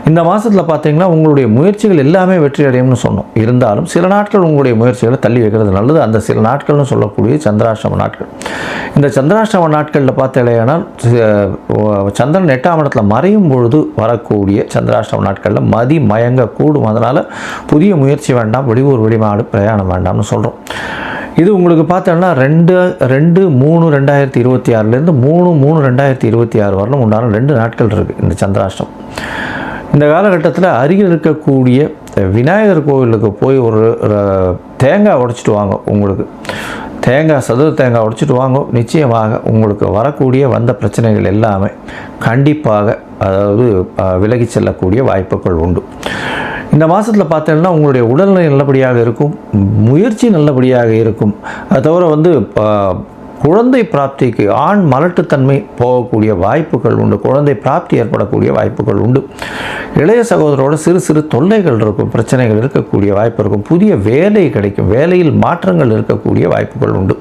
இந்த மாதத்தில் பார்த்தீங்கன்னா உங்களுடைய முயற்சிகள் எல்லாமே வெற்றி அடையும்னு சொன்னோம். இருந்தாலும் சில நாட்கள் உங்களுடைய முயற்சிகளை தள்ளி வைக்கிறது நல்லது. அந்த சில நாட்கள்னு சொல்லக்கூடிய சந்திராஷ்டம நாட்கள். இந்த சந்திராஷ்டம நாட்களில் பார்த்தீங்கன்னா சந்திரன் 8ஆம் இடத்துல மறையும் பொழுது வரக்கூடிய சந்திராஷ்டம நாட்களில் மதி மயங்க கூடும். அதனால் புதிய முயற்சி வேண்டாம், வெளியூர் வெளிநாடு பிரயாணம் வேண்டாம்னு சொல்கிறோம். இது உங்களுக்கு பார்த்தோன்னா 2/3/2026 3/3/2026 வரலும் உண்டான 2 நாட்கள் இருக்குது இந்த சந்திராஷ்டம். இந்த காலகட்டத்தில் அருகில் இருக்கக்கூடிய விநாயகர் கோவிலுக்கு போய் ஒரு தேங்காய் உடைச்சிட்டு வாங்க. உங்களுக்கு சதுர தேங்காய் உடைச்சிட்டு வாங்க. நிச்சயமாக உங்களுக்கு வரக்கூடிய வந்த பிரச்சனைகள் எல்லாமே கண்டிப்பாக விலகி செல்லக்கூடிய வாய்ப்புகள் உண்டு. இந்த மாதத்தில் பார்த்தீங்கன்னா உங்களுடைய உடல்நிலை நல்லபடியாக இருக்கும், முயற்சி நல்லபடியாக இருக்கும். அது தவிர குழந்தை பிராப்திக்கு ஆண் மலட்டுத்தன்மை போகக்கூடிய வாய்ப்புகள் உண்டு. குழந்தை பிராப்தி ஏற்படக்கூடிய வாய்ப்புகள் உண்டு. இளைய சகோதரோட சிறு சிறு தொல்லைகள் இருக்கும், பிரச்சனைகள் இருக்கக்கூடிய வாய்ப்பு இருக்கும். புதிய வேலை கிடைக்கும், வேலையில் மாற்றங்கள் இருக்கக்கூடிய வாய்ப்புகள் உண்டு.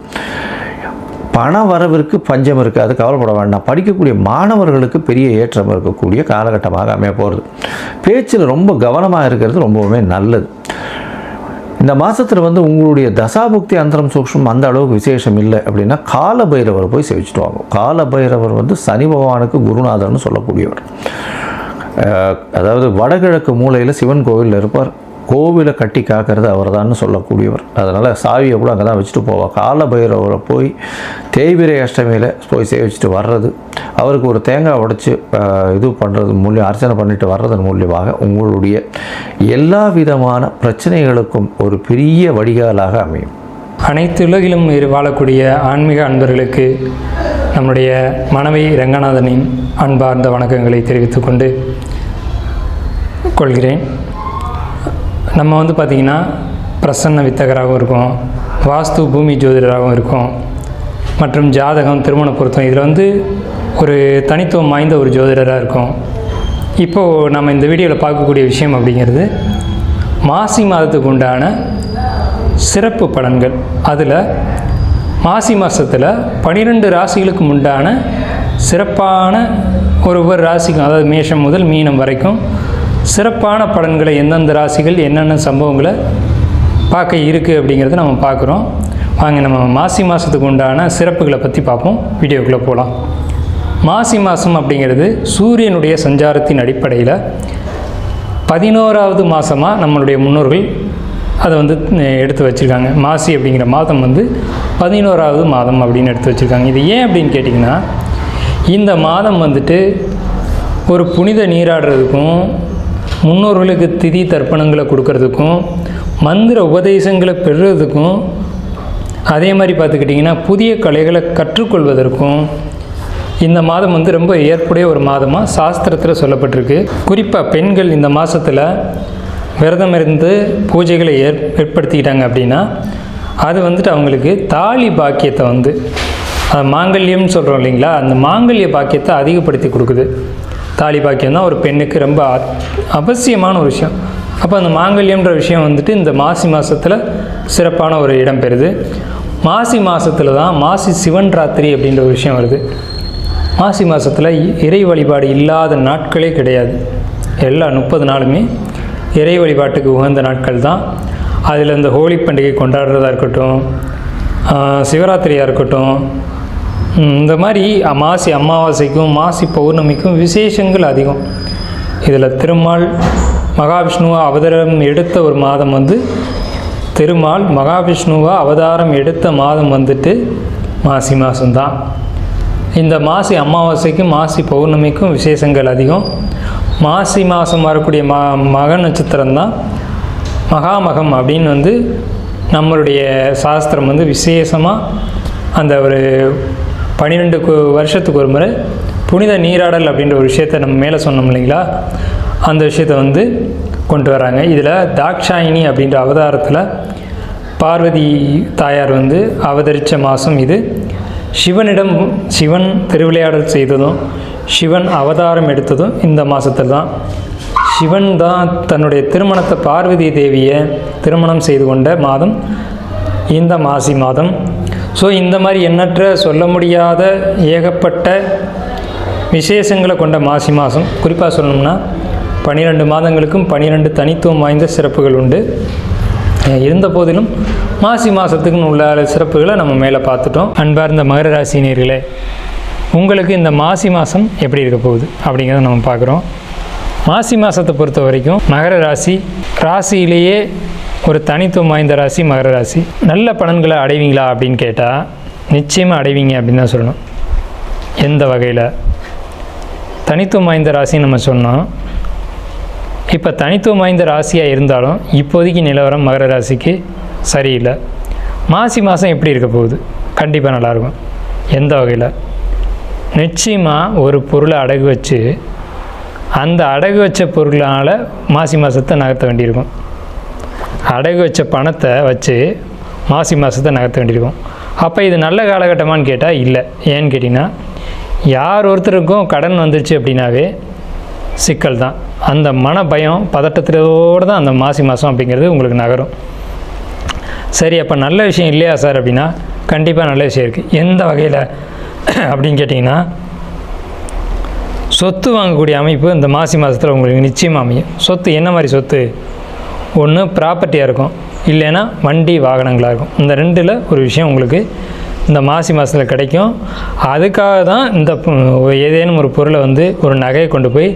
பண வரவிற்கு பஞ்சம் இருக்காது, கவலைப்பட வேண்டாம். படிக்கக்கூடிய மாணவர்களுக்கு பெரிய ஏற்றம் இருக்கக்கூடிய காலகட்டமாக அமைய போகிறது. பேச்சில் ரொம்ப கவனமாக இருக்கிறது ரொம்பவுமே நல்லது. இந்த மாதத்தில் உங்களுடைய தசாபுக்தி அந்தரம் சூக்ஷ்மம் அந்த அளவுக்கு விசேஷம் இல்லை அப்படின்னா கால பைரவர் போய் சேவிச்சுட்டு வாங்க. கால பைரவர் சனி பகவானுக்கு குருநாதர்னு சொல்லக்கூடியவர். அதாவது வடகிழக்கு மூலையில் சிவன் கோவிலில் இருப்பார். கோவிலை கட்டி காக்கிறது அவர் தான் சொல்லக்கூடியவர். அதனால் சாவியை கூட அங்கே தான் வச்சுட்டு போவார். கால பைரவரை போய் தேய்பிரை அஷ்டமியில் போய் சேவிச்சுட்டு வர்றது, அவருக்கு ஒரு தேங்காய் உடைச்சி இது பண்ணுறது மூலியம், அர்ச்சனை பண்ணிட்டு வர்றதன் மூலியமாக உங்களுடைய எல்லா விதமான பிரச்சனைகளுக்கும் ஒரு பெரிய வடிகாலாக அமையும். அனைத்து உலகிலும் வாழக்கூடிய ஆன்மீக அன்பர்களுக்கு நம்முடைய மனைவி ரங்கநாதனின் அன்பார்ந்த வணக்கங்களை தெரிவித்துக் கொண்டு கொள்கிறேன். நம்ம பார்த்திங்கன்னா பிரசன்ன வித்தகராகவும் இருக்கும், வாஸ்து பூமி ஜோதிடராகவும் இருக்கும், மற்றும் ஜாதகம், திருமண பொருத்தம் இதில் ஒரு தனித்துவம் வாய்ந்த ஒரு ஜோதிடராக இருக்கும். இப்போது நம்ம இந்த வீடியோவில் பார்க்கக்கூடிய விஷயம் அப்படிங்கிறது மாசி மாதத்துக்கு உண்டான சிறப்பு பலன்கள். அதில் மாசி மாதத்தில் 12 ராசிகளுக்கு உண்டான சிறப்பான ஒவ்வொரு ராசிக்கும், அதாவது மேஷம் முதல் மீனம் வரைக்கும் சிறப்பான பலன்களை எந்தெந்த ராசிகள் என்னென்ன சம்பவங்களை பார்க்க இருக்குது அப்படிங்கிறத நம்ம பார்க்குறோம். வாங்க நம்ம மாசி மாதத்துக்கு உண்டான சிறப்புகளை பற்றி பார்ப்போம். வீடியோக்குள்ளே போகலாம். மாசி மாதம் அப்படிங்கிறது சூரியனுடைய சஞ்சாரத்தின் அடிப்படையில் 11வது மாதமாக நம்மளுடைய முன்னோர்கள் அதை எடுத்து வச்சுருக்காங்க. மாசி அப்படிங்கிற மாதம் 11வது மாதம் அப்படின்னு எடுத்து வச்சுருக்காங்க. இது ஏன் அப்படின்னு கேட்டிங்கன்னா, இந்த மாதம் ஒரு புனித நீராடுறதுக்கும், முன்னோர்களுக்கு திதி தர்ப்பணங்களை கொடுக்கறதுக்கும், மந்திர உபதேசங்களை பெறுறதுக்கும், அதே மாதிரி பார்த்துக்கிட்டிங்கன்னா புதிய கலைகளை கற்றுக்கொள்வதற்கும் இந்த மாதம் ரொம்ப ஏற்புடைய ஒரு மாதமாக சாஸ்திரத்தில் சொல்லப்பட்டிருக்கு. குறிப்பாக பெண்கள் இந்த மாதத்தில் விரதம் இருந்து பூஜைகளை ஏற்படுத்திக்கிட்டாங்க அப்படின்னா அது அவங்களுக்கு தாலி பாக்கியத்தை அது மாங்கல்யம்னு சொல்கிறோம் இல்லைங்களா, அந்த மாங்கல்ய பாக்கியத்தை அதிகப்படுத்தி கொடுக்குது. தாலி பாக்கியம் தான் ஒரு பெண்ணுக்கு ரொம்ப அவசியமான ஒரு விஷயம். அப்போ அந்த மாங்கல்யம்ன்ற விஷயம் இந்த மாசி மாதத்தில் சிறப்பான ஒரு இடம் பெறுது. மாசி மாதத்தில் தான் மாசி சிவன் ராத்திரி அப்படின்ற ஒரு விஷயம் வருது. மாசி மாதத்தில் இறை வழிபாடு இல்லாத நாட்களே கிடையாது. எல்லா 30 நாளுமே இறை வழிபாட்டுக்கு உகந்த நாட்கள் தான். அதில் இந்த ஹோலி பண்டிகை கொண்டாடுறதா இருக்கட்டும், சிவராத்திரியாக இருக்கட்டும், இந்த மாதிரி மாசி அமாவாசைக்கும் மாசி பௌர்ணமிக்கும் விசேஷங்கள் அதிகம். இதில் திருமால் மகாவிஷ்ணுவா அவதாரம் எடுத்த ஒரு மாதம் திருமால் மகாவிஷ்ணுவா அவதாரம் எடுத்த மாதம் மாசி மாதம்தான். இந்த மாசி அமாவாசைக்கும் மாசி பௌர்ணமிக்கும் விசேஷங்கள் அதிகம். மாசி மாதம் வரக்கூடிய மக நட்சத்திரம் தான் மகாமகம் அப்படின்னு நம்மளுடைய சாஸ்திரம் விசேஷமாக அந்த ஒரு 12 வருஷத்துக்கு ஒரு முறை புனித நீராடல் அப்படின்ற ஒரு விஷயத்தை நம்ம மேலே சொன்னோம் இல்லைங்களா, அந்த விஷயத்தை கொண்டு வராங்க. இதில் தாக்ஷாயினி அப்படின்ற அவதாரத்தில் பார்வதி தாயார் அவதரித்த மாதம் இது. சிவன் திருவிளையாடல் செய்ததும் சிவன் அவதாரம் எடுத்ததும் இந்த மாதத்தில் தான். சிவன் தான் தன்னுடைய திருமணத்தை பார்வதி தேவியை திருமணம் செய்து கொண்ட மாதம் இந்த மாசி மாதம். ஸோ இந்த மாதிரி எண்ணற்ற சொல்ல முடியாத ஏகப்பட்ட விசேஷங்களை கொண்ட மாசி மாதம். குறிப்பாக சொல்லணும்னா 12 மாதங்களுக்கும் 12 தனித்துவம் வாய்ந்த சிறப்புகள் உண்டு. இருந்த போதிலும் மாசி மாதத்துக்குன்னு உள்ள சிறப்புகளை நம்ம மேலே பார்த்துட்டோம். அன்பார்ந்த மகர ராசினியர்களே, உங்களுக்கு இந்த மாசி மாதம் எப்படி இருக்க போகுது அப்படிங்கிறத நம்ம பார்க்குறோம். மாசி மாதத்தை பொறுத்த வரைக்கும் மகர ராசி, ராசியிலேயே ஒரு தனித்துவம் வாய்ந்த ராசி மகர ராசி. நல்ல பலன்களை அடைவீங்களா அப்படின்னு கேட்டால் நிச்சயமாக அடைவீங்க அப்படின்னு தான் சொல்லணும். எந்த வகையில்? தனித்துவம் வாய்ந்த ராசின்னு நம்ம சொன்னோம். இப்போ தனித்துவம் வாய்ந்த ராசியாக இருந்தாலும் இப்போதைக்கு நிலவரம் மகர ராசிக்கு சரியில்லை. மாசி மாதம் எப்படி இருக்க போகுது? கண்டிப்பாக நல்லாயிருக்கும். எந்த வகையில்? நிச்சயமாக ஒரு பொருளை அடகு வச்சு அந்த அடகு வச்ச பொருளால் மாசி மாதத்தை நகர்த்த வேண்டியிருக்கும். அடகு வச்ச பணத்தை வச்சு மாசி மாதத்தை நகர்த்த வேண்டியிருக்கும். அப்போ இது நல்ல காலகட்டமானு கேட்டால் இல்லை. ஏன்னு கேட்டிங்கன்னா, யார் ஒருத்தருக்கும் கடன் வந்துருச்சு அப்படின்னாவே சிக்கல் தான். அந்த மன பயம் பதட்டத்தோடு தான் அந்த மாசி மாதம் அப்படிங்கிறது உங்களுக்கு நகரும். சரி, அப்போ நல்ல விஷயம் இல்லையா சார் அப்படின்னா கண்டிப்பாக நல்ல விஷயம் இருக்குது. எந்த வகையில் அப்படின்னு கேட்டிங்கன்னா, சொத்து வாங்கக்கூடிய அமைப்பு இந்த மாசி மாதத்தில் உங்களுக்கு நிச்சயமாக அமையும். சொத்து என்ன மாதிரி சொத்து? ஒன்று ப்ராப்பர்ட்டியாக இருக்கும், இல்லைன்னா வண்டி வாகனங்களாக இருக்கும். இந்த ரெண்டில் ஒரு விஷயம் உங்களுக்கு இந்த மாசி மாதத்தில் கிடைக்கும். அதுக்காக தான் இந்த ஏதேனும் ஒரு பொருளை வந்து ஒரு நகையை கொண்டு போய்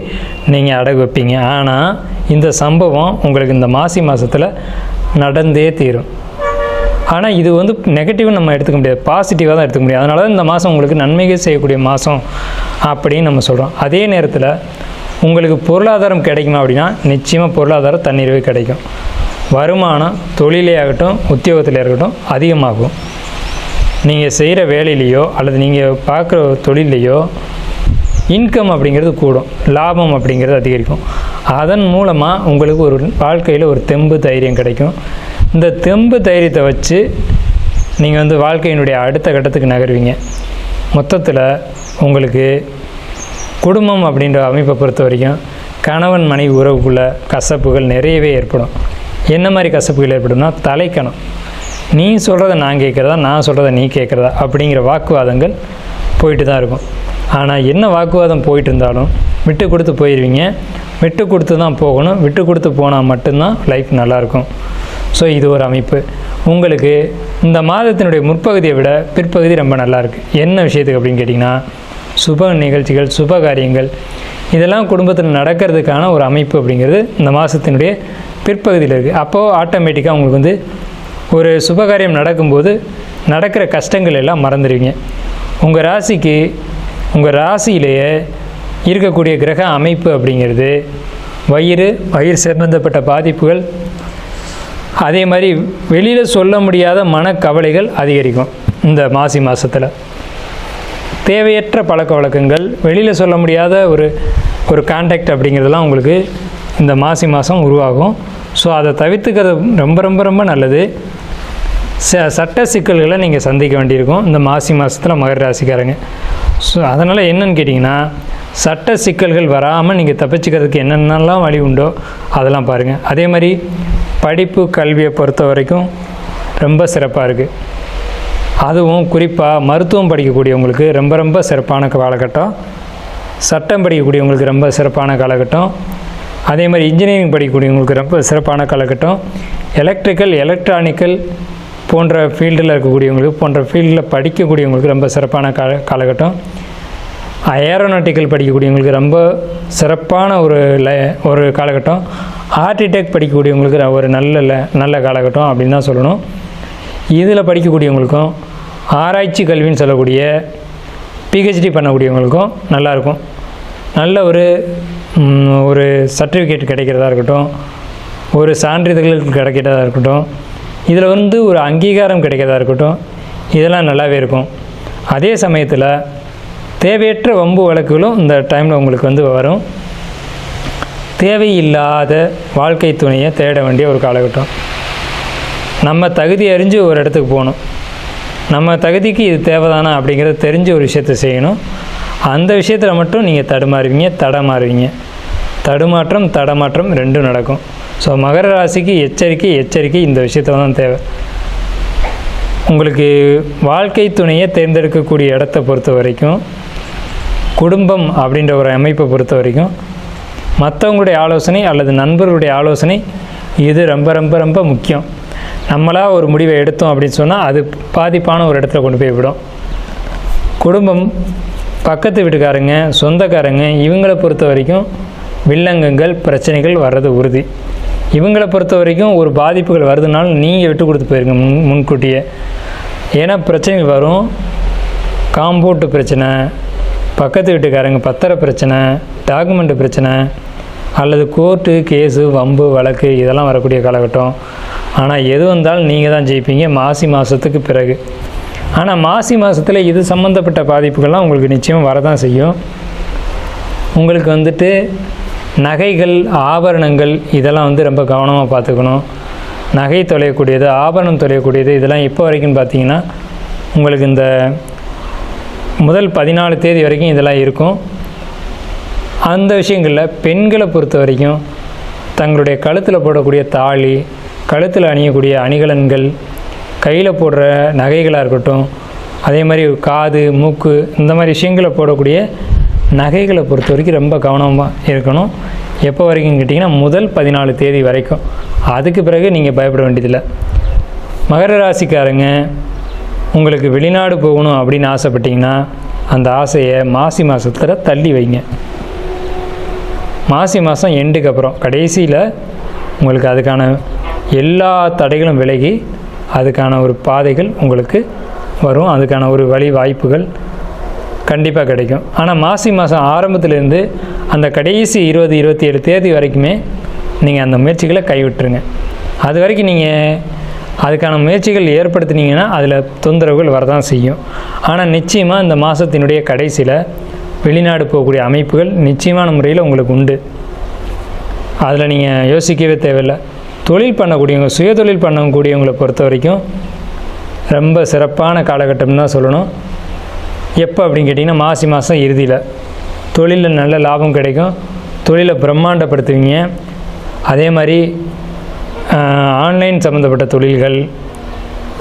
நீங்கள் அடகு வைப்பீங்க. ஆனால் இந்த சம்பவம் உங்களுக்கு இந்த மாசி மாதத்தில் நடந்தே தீரும். ஆனால் இது வந்து நெகட்டிவாக நம்ம எடுத்துக்க முடியாது, பாசிட்டிவாக தான் எடுத்துக்க முடியாது. அதனால தான் இந்த மாதம் உங்களுக்கு நன்மைகள் செய்யக்கூடிய மாதம் அப்படின்னு நம்ம சொல்கிறோம். அதே நேரத்தில் உங்களுக்கு பொருளாதாரம் கிடைக்குமா அப்படின்னா நிச்சயமாக பொருளாதாரம் தன்னிறைவு கிடைக்கும். வருமானம் தொழிலே ஆகட்டும் உத்தியோகத்தில் இருக்கட்டும் அதிகமாகும். நீங்கள் செய்கிற வேலையிலையோ அல்லது நீங்கள் பார்க்குற தொழிலையோ இன்கம் அப்படிங்கிறது கூடும், லாபம் அப்படிங்கிறது அதிகரிக்கும். அதன் மூலமாக உங்களுக்கு ஒரு வாழ்க்கையில் ஒரு தெம்பு தைரியம் கிடைக்கும். இந்த தெம்பு தைரியத்தை வச்சு நீங்கள் வந்து வாழ்க்கையினுடைய அடுத்த கட்டத்துக்கு நகருவீங்க. மொத்தத்தில் உங்களுக்கு குடும்பம் அப்படின்ற அமைப்பை பொறுத்த வரைக்கும் கணவன் மனைவி உறவுக்குள்ள கசப்புகள் நிறையவே ஏற்படும். என்ன மாதிரி கசப்புகள் ஏற்படும்னா, தலைக்கணம், நீ சொல்கிறத நான் கேட்குறதா, நான் சொல்கிறத நீ கேட்குறதா அப்படிங்கிற வாக்குவாதங்கள் போயிட்டு தான் இருக்கும். ஆனால் என்ன வாக்குவாதம் போயிட்டு இருந்தாலும் விட்டு கொடுத்து போயிடுவீங்க. விட்டு கொடுத்து தான் போகணும். விட்டு கொடுத்து போனால் மட்டும்தான் லைஃப் நல்லாயிருக்கும். ஸோ இது ஒரு அமைப்பு. உங்களுக்கு இந்த மாதத்தினுடைய முற்பகுதியை விட பிற்பகுதி ரொம்ப நல்லாயிருக்கு. என்ன விஷயத்துக்கு அப்படின்னு கேட்டிங்கன்னா, சுப நிகழ்ச்சிகள், சுப காரியங்கள் இதெல்லாம் குடும்பத்தில் நடக்கிறதுக்கான ஒரு அமைப்பு அப்படிங்கிறது இந்த மாதத்தினுடைய பிற்பகுதியில் இருக்குது. அப்போது ஆட்டோமேட்டிக்காக உங்களுக்கு வந்து ஒரு சுபகாரியம் நடக்கும்போது நடக்கிற கஷ்டங்கள் எல்லாம் மறந்துடுவீங்க. உங்கள் ராசிக்கு உங்கள் ராசியிலேயே இருக்கக்கூடிய கிரக அமைப்பு அப்படிங்கிறது வயிறு சம்பந்தப்பட்ட பாதிப்புகள், அதே மாதிரி வெளியில் சொல்ல முடியாத மனக்கவலைகள் அதிகரிக்கும். இந்த மாசி மாதத்தில் தேவையற்ற பழக்க வழக்கங்கள், வெளியில் சொல்ல முடியாத ஒரு கான்டாக்ட் அப்படிங்கிறதெல்லாம் உங்களுக்கு இந்த மாசி மாதம் உருவாகும். ஸோ அதை தவிர்த்துக்கிறது ரொம்ப ரொம்ப ரொம்ப நல்லது. சட்ட சிக்கல்களை நீங்கள் சந்திக்க வேண்டியிருக்கும் இந்த மாசி மாதத்தில் மகர ராசிக்காரங்க. ஸோ அதனால் என்னன்னு கேட்டிங்கன்னா, சட்ட சிக்கல்கள் வராமல் நீங்கள் தப்பிச்சுக்கிறதுக்கு என்னென்னலாம் வழி உண்டோ அதெல்லாம் பாருங்கள். அதே மாதிரி படிப்பு கல்வியை பொறுத்த வரைக்கும் ரொம்ப சிறப்பாக இருக்குது. அதுவும் குறிப்பாக மருத்துவம் படிக்கக்கூடியவங்களுக்கு ரொம்ப ரொம்ப சிறப்பான காலகட்டம். சட்டம் படிக்கக்கூடியவங்களுக்கு ரொம்ப சிறப்பான காலகட்டம். அதே மாதிரி இன்ஜினியரிங் படிக்கக்கூடியவங்களுக்கு ரொம்ப சிறப்பான காலகட்டம். எலக்ட்ரிக்கல் எலக்ட்ரானிக்கல் போன்ற ஃபீல்டில் இருக்கக்கூடியவங்களுக்கு, போன்ற ஃபீல்டில் படிக்கக்கூடியவங்களுக்கு ரொம்ப சிறப்பான காலகட்டம். ஏரோநாட்டிக்கல் படிக்கக்கூடியவங்களுக்கு ரொம்ப சிறப்பான ஒரு காலகட்டம். ஆர்கிடெக்ட் படிக்கக்கூடியவங்களுக்கு ஒரு நல்ல காலகட்டம் அப்படின்னு தான் சொல்லணும். இதில் படிக்கக்கூடியவங்களுக்கும் ஆராய்ச்சி கல்வின்னு சொல்லக்கூடிய பிஹெச்டி பண்ணக்கூடியவங்களுக்கும் நல்லாயிருக்கும். நல்ல ஒரு சர்டிஃபிகேட் கிடைக்கிறதா இருக்கட்டும், ஒரு சான்றிதழ்கள் கிடைக்கிறதா இருக்கட்டும், இதில் வந்து ஒரு அங்கீகாரம் கிடைக்கிறதா இருக்கட்டும், இதெல்லாம் நல்லாவே இருக்கும். அதே சமயத்தில் தேவையற்ற வம்பு வழக்குகளும் இந்த டைமில் உங்களுக்கு வந்து வரும். தேவையில்லாத வாழ்க்கை துணையை தேட வேண்டிய ஒரு காலகட்டம். நம்ம தகுதி அறிஞ்சு ஒரு இடத்துக்கு போகணும். நம்ம தகுதிக்கு இது தேவைதானா அப்படிங்கிறத தெரிஞ்சு ஒரு விஷயத்தை செய்யணும். அந்த விஷயத்தில் மட்டும் நீங்கள் தடமாறுவீங்க. தடமாற்றம் ரெண்டும் நடக்கும். ஸோ மகர ராசிக்கு எச்சரிக்கை இந்த விஷயத்தில் தான் தேவை. உங்களுக்கு வாழ்க்கை துணையை தேர்ந்தெடுக்கக்கூடிய இடத்த பொறுத்த வரைக்கும், குடும்பம் அப்படின்ற ஒரு அமைப்பை பொறுத்த வரைக்கும் மற்றவங்களுடைய ஆலோசனை அல்லது நண்பர்களுடைய ஆலோசனை இது ரொம்ப ரொம்ப ரொம்ப முக்கியம். நம்மளாக ஒரு முடிவை எடுத்தோம் அப்படின்னு சொன்னால் அது பாதிப்பான ஒரு இடத்துல கொண்டு போய் விடும். குடும்பம், பக்கத்து வீட்டுக்காரங்க, சொந்தக்காரங்க, இவங்களை பொறுத்த வரைக்கும் வில்லங்கங்கள், பிரச்சனைகள் வர்றது உறுதி. இவங்களை பொறுத்த வரைக்கும் ஒரு பாதிப்புகள் வருதுனாலும் நீங்கள் விட்டு கொடுத்து போயிருங்க முன்கூட்டியே. ஏன்னா பிரச்சனைகள் வரும். காம்பவுண்டு பிரச்சனை, பக்கத்து வீட்டுக்காரங்க பத்திர பிரச்சனை, டாக்குமெண்ட் பிரச்சனை, அல்லது கோர்ட்டு கேஸு, வம்பு வழக்கு இதெல்லாம் வரக்கூடிய காலகட்டம். ஆனால் எது வந்தாலும் நீங்கள் தான் ஜெயிப்பீங்க மாசி மாதத்துக்கு பிறகு. ஆனால் மாசி மாதத்தில் இது சம்மந்தப்பட்ட பாதிப்புகள்லாம் உங்களுக்கு நிச்சயம் வரதான் செய்யும். உங்களுக்கு வந்துட்டு நகைகள், ஆபரணங்கள் இதெல்லாம் ரொம்ப கவனமாக பார்த்துக்கணும். நகை தொலையக்கூடியது, ஆபரணம் தொலையக்கூடியது இதெல்லாம் எப்போ வரைக்கும் பார்த்தீங்கன்னா உங்களுக்கு இந்த முதல் 14 தேதி வரைக்கும் இதெல்லாம் இருக்கும். அந்த விஷயங்களில் பெண்களை பொறுத்த வரைக்கும் தங்களுடைய கழுத்தில் போடக்கூடிய தாலி, கழுத்தில் அணியக்கூடிய அணிகலன்கள், கையில் போடுற நகைகளாக இருக்கட்டும், அதே மாதிரி காது, மூக்கு இந்த மாதிரி விஷயங்களை போடக்கூடிய நகைகளை பொறுத்த வரைக்கும் ரொம்ப கவனமாக இருக்கணும். எப்போ வரைக்கும் கேட்டிங்கன்னா முதல் 14 தேதி வரைக்கும். அதுக்கு பிறகு நீங்கள் பயப்பட வேண்டியதில்லை. மகர ராசிக்காரங்க உங்களுக்கு வெளிநாடு போகணும் அப்படின்னு ஆசைப்பட்டீங்கன்னா அந்த ஆசையை மாசி மாதத்தில் தள்ளி வைங்க. மாசி மாதம் எண்டுக்கு அப்புறம் கடைசியில் உங்களுக்கு அதுக்கான எல்லா தடைகளும் விலகி அதுக்கான ஒரு பாதைகள் உங்களுக்கு வரும். அதுக்கான ஒரு வழி வாய்ப்புகள் கண்டிப்பாக கிடைக்கும். ஆனால் மாசி மாதம் ஆரம்பத்துலேருந்து அந்த கடைசி 20-27 தேதி வரைக்குமே நீங்கள் அந்த முயற்சிகளை கைவிட்டுருங்க. அது வரைக்கும் நீங்கள் அதுக்கான முயற்சிகள் ஏற்படுத்தினீங்கன்னா அதில் தொந்தரவுகள் வரதான் செய்யும். ஆனால் நிச்சயமாக இந்த மாதத்தினுடைய கடைசியில் வெளிநாடு போகக்கூடிய அமைப்புகள் நிச்சயமான முறையில் உங்களுக்கு உண்டு. அதில் நீங்கள் யோசிக்கவே தேவையில்லை. தொழில் பண்ணக்கூடியவங்க, சுயதொழில் பண்ணக்கூடியவங்களை பொறுத்த வரைக்கும் ரொம்ப சிறப்பான காலகட்டம்னு தான் சொல்லணும். எப்போ அப்படின்னு கேட்டிங்கன்னா மாசி மாதம் இறுதியில் தொழிலில் நல்ல லாபம் கிடைக்கும். தொழிலை பிரம்மாண்டப்படுத்துவீங்க. அதே மாதிரி ஆன்லைன் சம்மந்தப்பட்ட தொழில்கள்,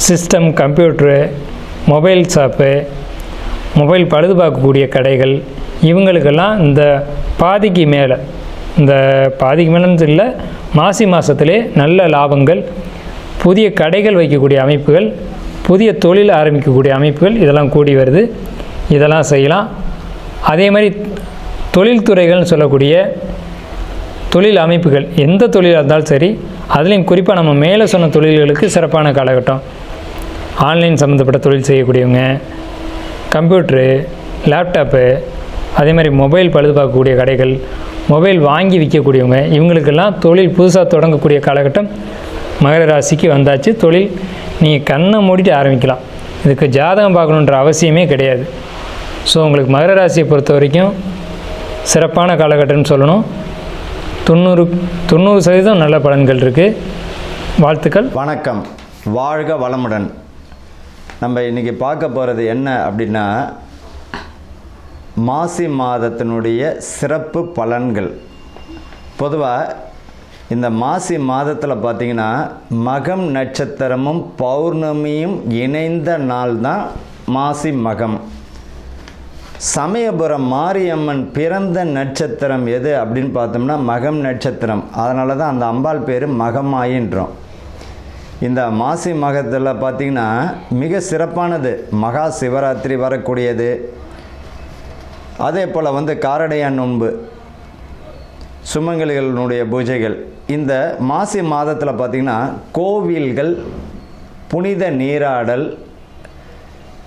system, computer, mobile shop, mobile பழுது பார்க்கக்கூடிய கடைகள், இவங்களுக்கெல்லாம் இந்த பாதிக்கு மேலே, இந்த பாதிக்கு மேலேன்னு இல்லை, மாசி மாதத்திலே நல்ல லாபங்கள், புதிய கடைகள் வைக்கக்கூடிய அமைப்புகள், புதிய தொழில் ஆரம்பிக்கக்கூடிய அமைப்புகள் இதெல்லாம் கூடி வருது. இதெல்லாம் செய்யலாம். அதே மாதிரி தொழில்துறைகள்னு சொல்லக்கூடிய தொழில் அமைப்புகள், எந்த தொழிலாக இருந்தாலும் சரி, அதுலேயும் குறிப்பாக நம்ம மேலே சொன்ன தொழில்களுக்கு சிறப்பான காலகட்டம். ஆன்லைன் சம்மந்தப்பட்ட தொழில் செய்யக்கூடியவங்க, கம்ப்யூட்ரு, லேப்டாப்பு, அதே மாதிரி மொபைல் பழுது பார்க்கக்கூடிய கடைகள், மொபைல் வாங்கி விற்கக்கூடியவங்க, இவங்களுக்கெல்லாம் தொழில் புதுசாக தொடங்கக்கூடிய காலகட்டம் மகர ராசிக்கு வந்தாச்சு. தொழில் நீங்கள் கண்ணை மூடிட்டு ஆரம்பிக்கலாம். இதுக்கு ஜாதகம் பார்க்கணுன்ற அவசியமே கிடையாது. ஸோ உங்களுக்கு மகர ராசியை பொறுத்த வரைக்கும் சிறப்பான காலகட்டம்னு சொல்லணும். 90% நல்ல பலன்கள் இருக்குது. வாழ்த்துக்கள். வணக்கம், வாழ்க வளமுடன். நம்ம இன்றைக்கி பார்க்க போகிறது என்ன அப்படின்னா, மாசி மாதத்தினுடைய சிறப்பு பலன்கள். பொதுவாக இந்த மாசி மாதத்தில் பார்த்திங்கன்னா மகம் நட்சத்திரமும் பௌர்ணமியும் இணைந்த நாள் தான் மாசி மகம். சமயபுரம் மாரியம்மன் பிறந்த நட்சத்திரம் எது அப்படின்னு பார்த்தோம்னா மகம் நட்சத்திரம். அதனால தான் அந்த அம்பாள் பேர் மகமாயின்றோம். இந்த மாசி மகத்தில் பார்த்திங்கன்னா மிக சிறப்பானது மகா சிவராத்திரி வரக்கூடியது. அதே போல் காரடையான் நோன்பு, சுமங்கலிகளுடைய பூஜைகள். இந்த மாசி மாதத்தில் பார்த்திங்கன்னா கோவில்கள், புனித நீராடல்,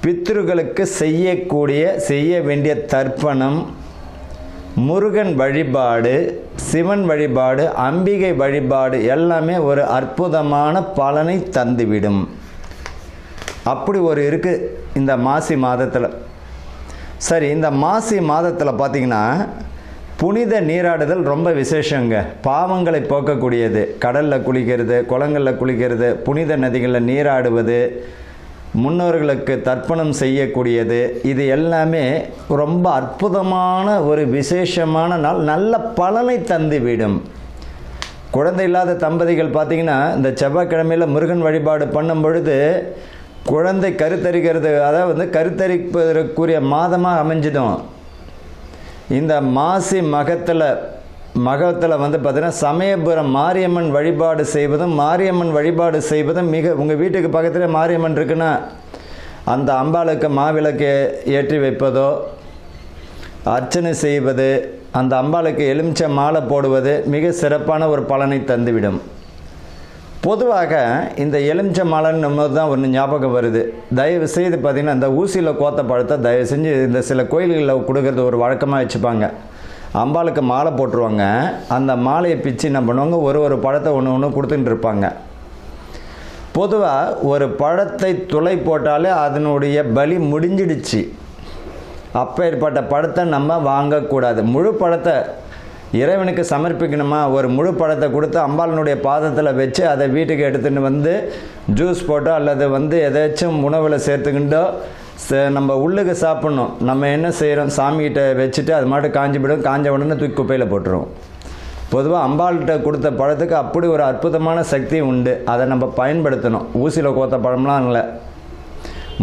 பித்ருக்களுக்கு செய்ய வேண்டிய தர்ப்பணம், முருகன் வழிபாடு, சிவன் வழிபாடு, அம்பிகை வழிபாடு எல்லாமே ஒரு அற்புதமான பலனை தந்துவிடும். அப்படி ஒரு இருக்குது இந்த மாசி மாதத்தில். சரி, இந்த மாசி மாதத்தில் பார்த்திங்கன்னா புனித நீராடுதல் ரொம்ப விசேஷங்க. பாவங்களை போக்கக்கூடியது. கடலில் குளிக்கிறது, குளங்களில் குளிக்கிறது, புனித நதிகளில் நீராடுவது, முன்னோர்களுக்கு தர்ப்பணம் செய்யக்கூடியது, இது எல்லாமே ரொம்ப அற்புதமான ஒரு விசேஷமான நாள். நல்ல பலனை தந்துவிடும். குழந்தை இல்லாத தம்பதிகள் பார்த்திங்கன்னா இந்த செவ்வாய்க்கிழமையில் முருகன் வழிபாடு பண்ணும் பொழுது குழந்தை கருத்தரிக்கிறது, அதாவது கருத்தரிப்பதற்குரிய மாதமாக அமைஞ்சிடும். இந்த மாசி மகத்தில் பார்த்திங்கன்னா சமயபுரம் மாரியம்மன் வழிபாடு செய்வதும் மிக, உங்கள் வீட்டுக்கு பக்கத்தில் மாரியம்மன் இருக்குன்னா அந்த அம்பாளுக்கு மாவிளக்கு ஏற்றி வைப்பதோ, அர்ச்சனை செய்வது, அந்த அம்பாளுக்கு எலுமிச்சை மாலை போடுவது மிக சிறப்பான ஒரு பலனை தந்துவிடும். பொதுவாக இந்த எலுமிச்சை மாலைன்னு நம்ம தான் ஒன்று ஞாபகம் வருது. தயவு செய்து பார்த்திங்கன்னா இந்த ஊசியில் கோத்த பழத்தை தயவு செஞ்சு இந்த சில கோயில்களில் கொடுக்கறது ஒரு வழக்கமாக வச்சுப்பாங்க. அம்பாளுக்கு மாலை போட்டுருவாங்க. அந்த மாலையை பிச்சு என்ன பண்ணுவாங்க, ஒரு பழத்தை ஒன்று கொடுத்துட்டு இருப்பாங்க. பொதுவாக ஒரு பழத்தை துளை போட்டாலே அதனுடைய பலி முடிஞ்சிடுச்சு. அப்பேற்பட்ட பழத்தை நம்ம வாங்கக்கூடாது. முழு பழத்தை இறைவனுக்கு சமர்ப்பிக்கணுமா, ஒரு முழு பழத்தை கொடுத்து அம்பாளினுடைய பாதத்தில் வச்சு அதை வீட்டுக்கு எடுத்துகிட்டு வந்து ஜூஸ் போட்டோ அல்லது எதாச்சும் உணவில் சேர்த்துக்கிட்டோ நம்ம உள்ளுக்கு சாப்பிட்ணும். நம்ம என்ன செய்கிறோம், சாமிகிட்ட வச்சுட்டு அது மட்டும் காஞ்சிவிடும். காஞ்ச உடனே தூக்கி குப்பையில் போட்டுருவோம். பொதுவாக அம்பாள்கிட்ட கொடுத்த பழத்துக்கு அப்படி ஒரு அற்புதமான சக்தி உண்டு. அதை நம்ம பயன்படுத்தணும். ஊசியில் கோத்த பழம்லாம் இல்லை,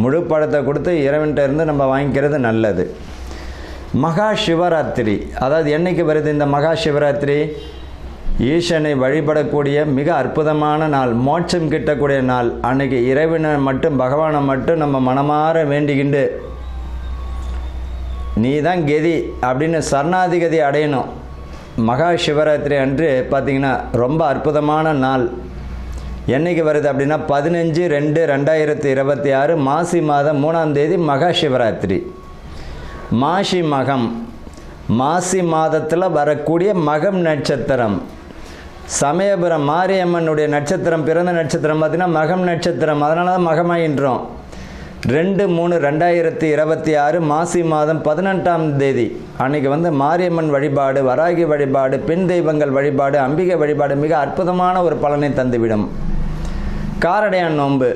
முழு பழத்தை கொடுத்து இறைவன்கிட்ட இருந்து நம்ம வாங்கிக்கிறது நல்லது. மகா சிவராத்திரி, அதாவது என்னைக்கு வருது இந்த மகா சிவராத்திரி? ஈசனை வழிபடக்கூடிய மிக அற்புதமான நாள், மோட்சம் கிட்டக்கூடிய நாள். அன்னைக்கு இறைவனை மட்டும், பகவானை மட்டும் நம்ம மனமாற வேண்டிக்கிண்டு நீ தான் கதி அப்படின்னு சரணாதிகதி அடையணும். மகா சிவராத்திரி அன்று பார்த்திங்கன்னா ரொம்ப அற்புதமான நாள். என்னைக்கு வருது அப்படின்னா 15/2/2026 மாசி மாதம் 3ஆம் தேதி மகா சிவராத்திரி. மாசி மாதத்தில் வரக்கூடிய மகம் நட்சத்திரம், சமயபுரம் மாரியம்மனுடைய நட்சத்திரம், பிறந்த நட்சத்திரம் பார்த்திங்கன்னா மகம் நட்சத்திரம். அதனால தான் மகமாயின்றோம். 2/3/2026 மாசி மாதம் 18ஆம் தேதி அன்றைக்கி மாரியம்மன் வழிபாடு, வராகி வழிபாடு, பெண் தெய்வங்கள் வழிபாடு, அம்பிகை வழிபாடு மிக அற்புதமான ஒரு பலனை தந்துவிடும். காரடையான் நோன்பு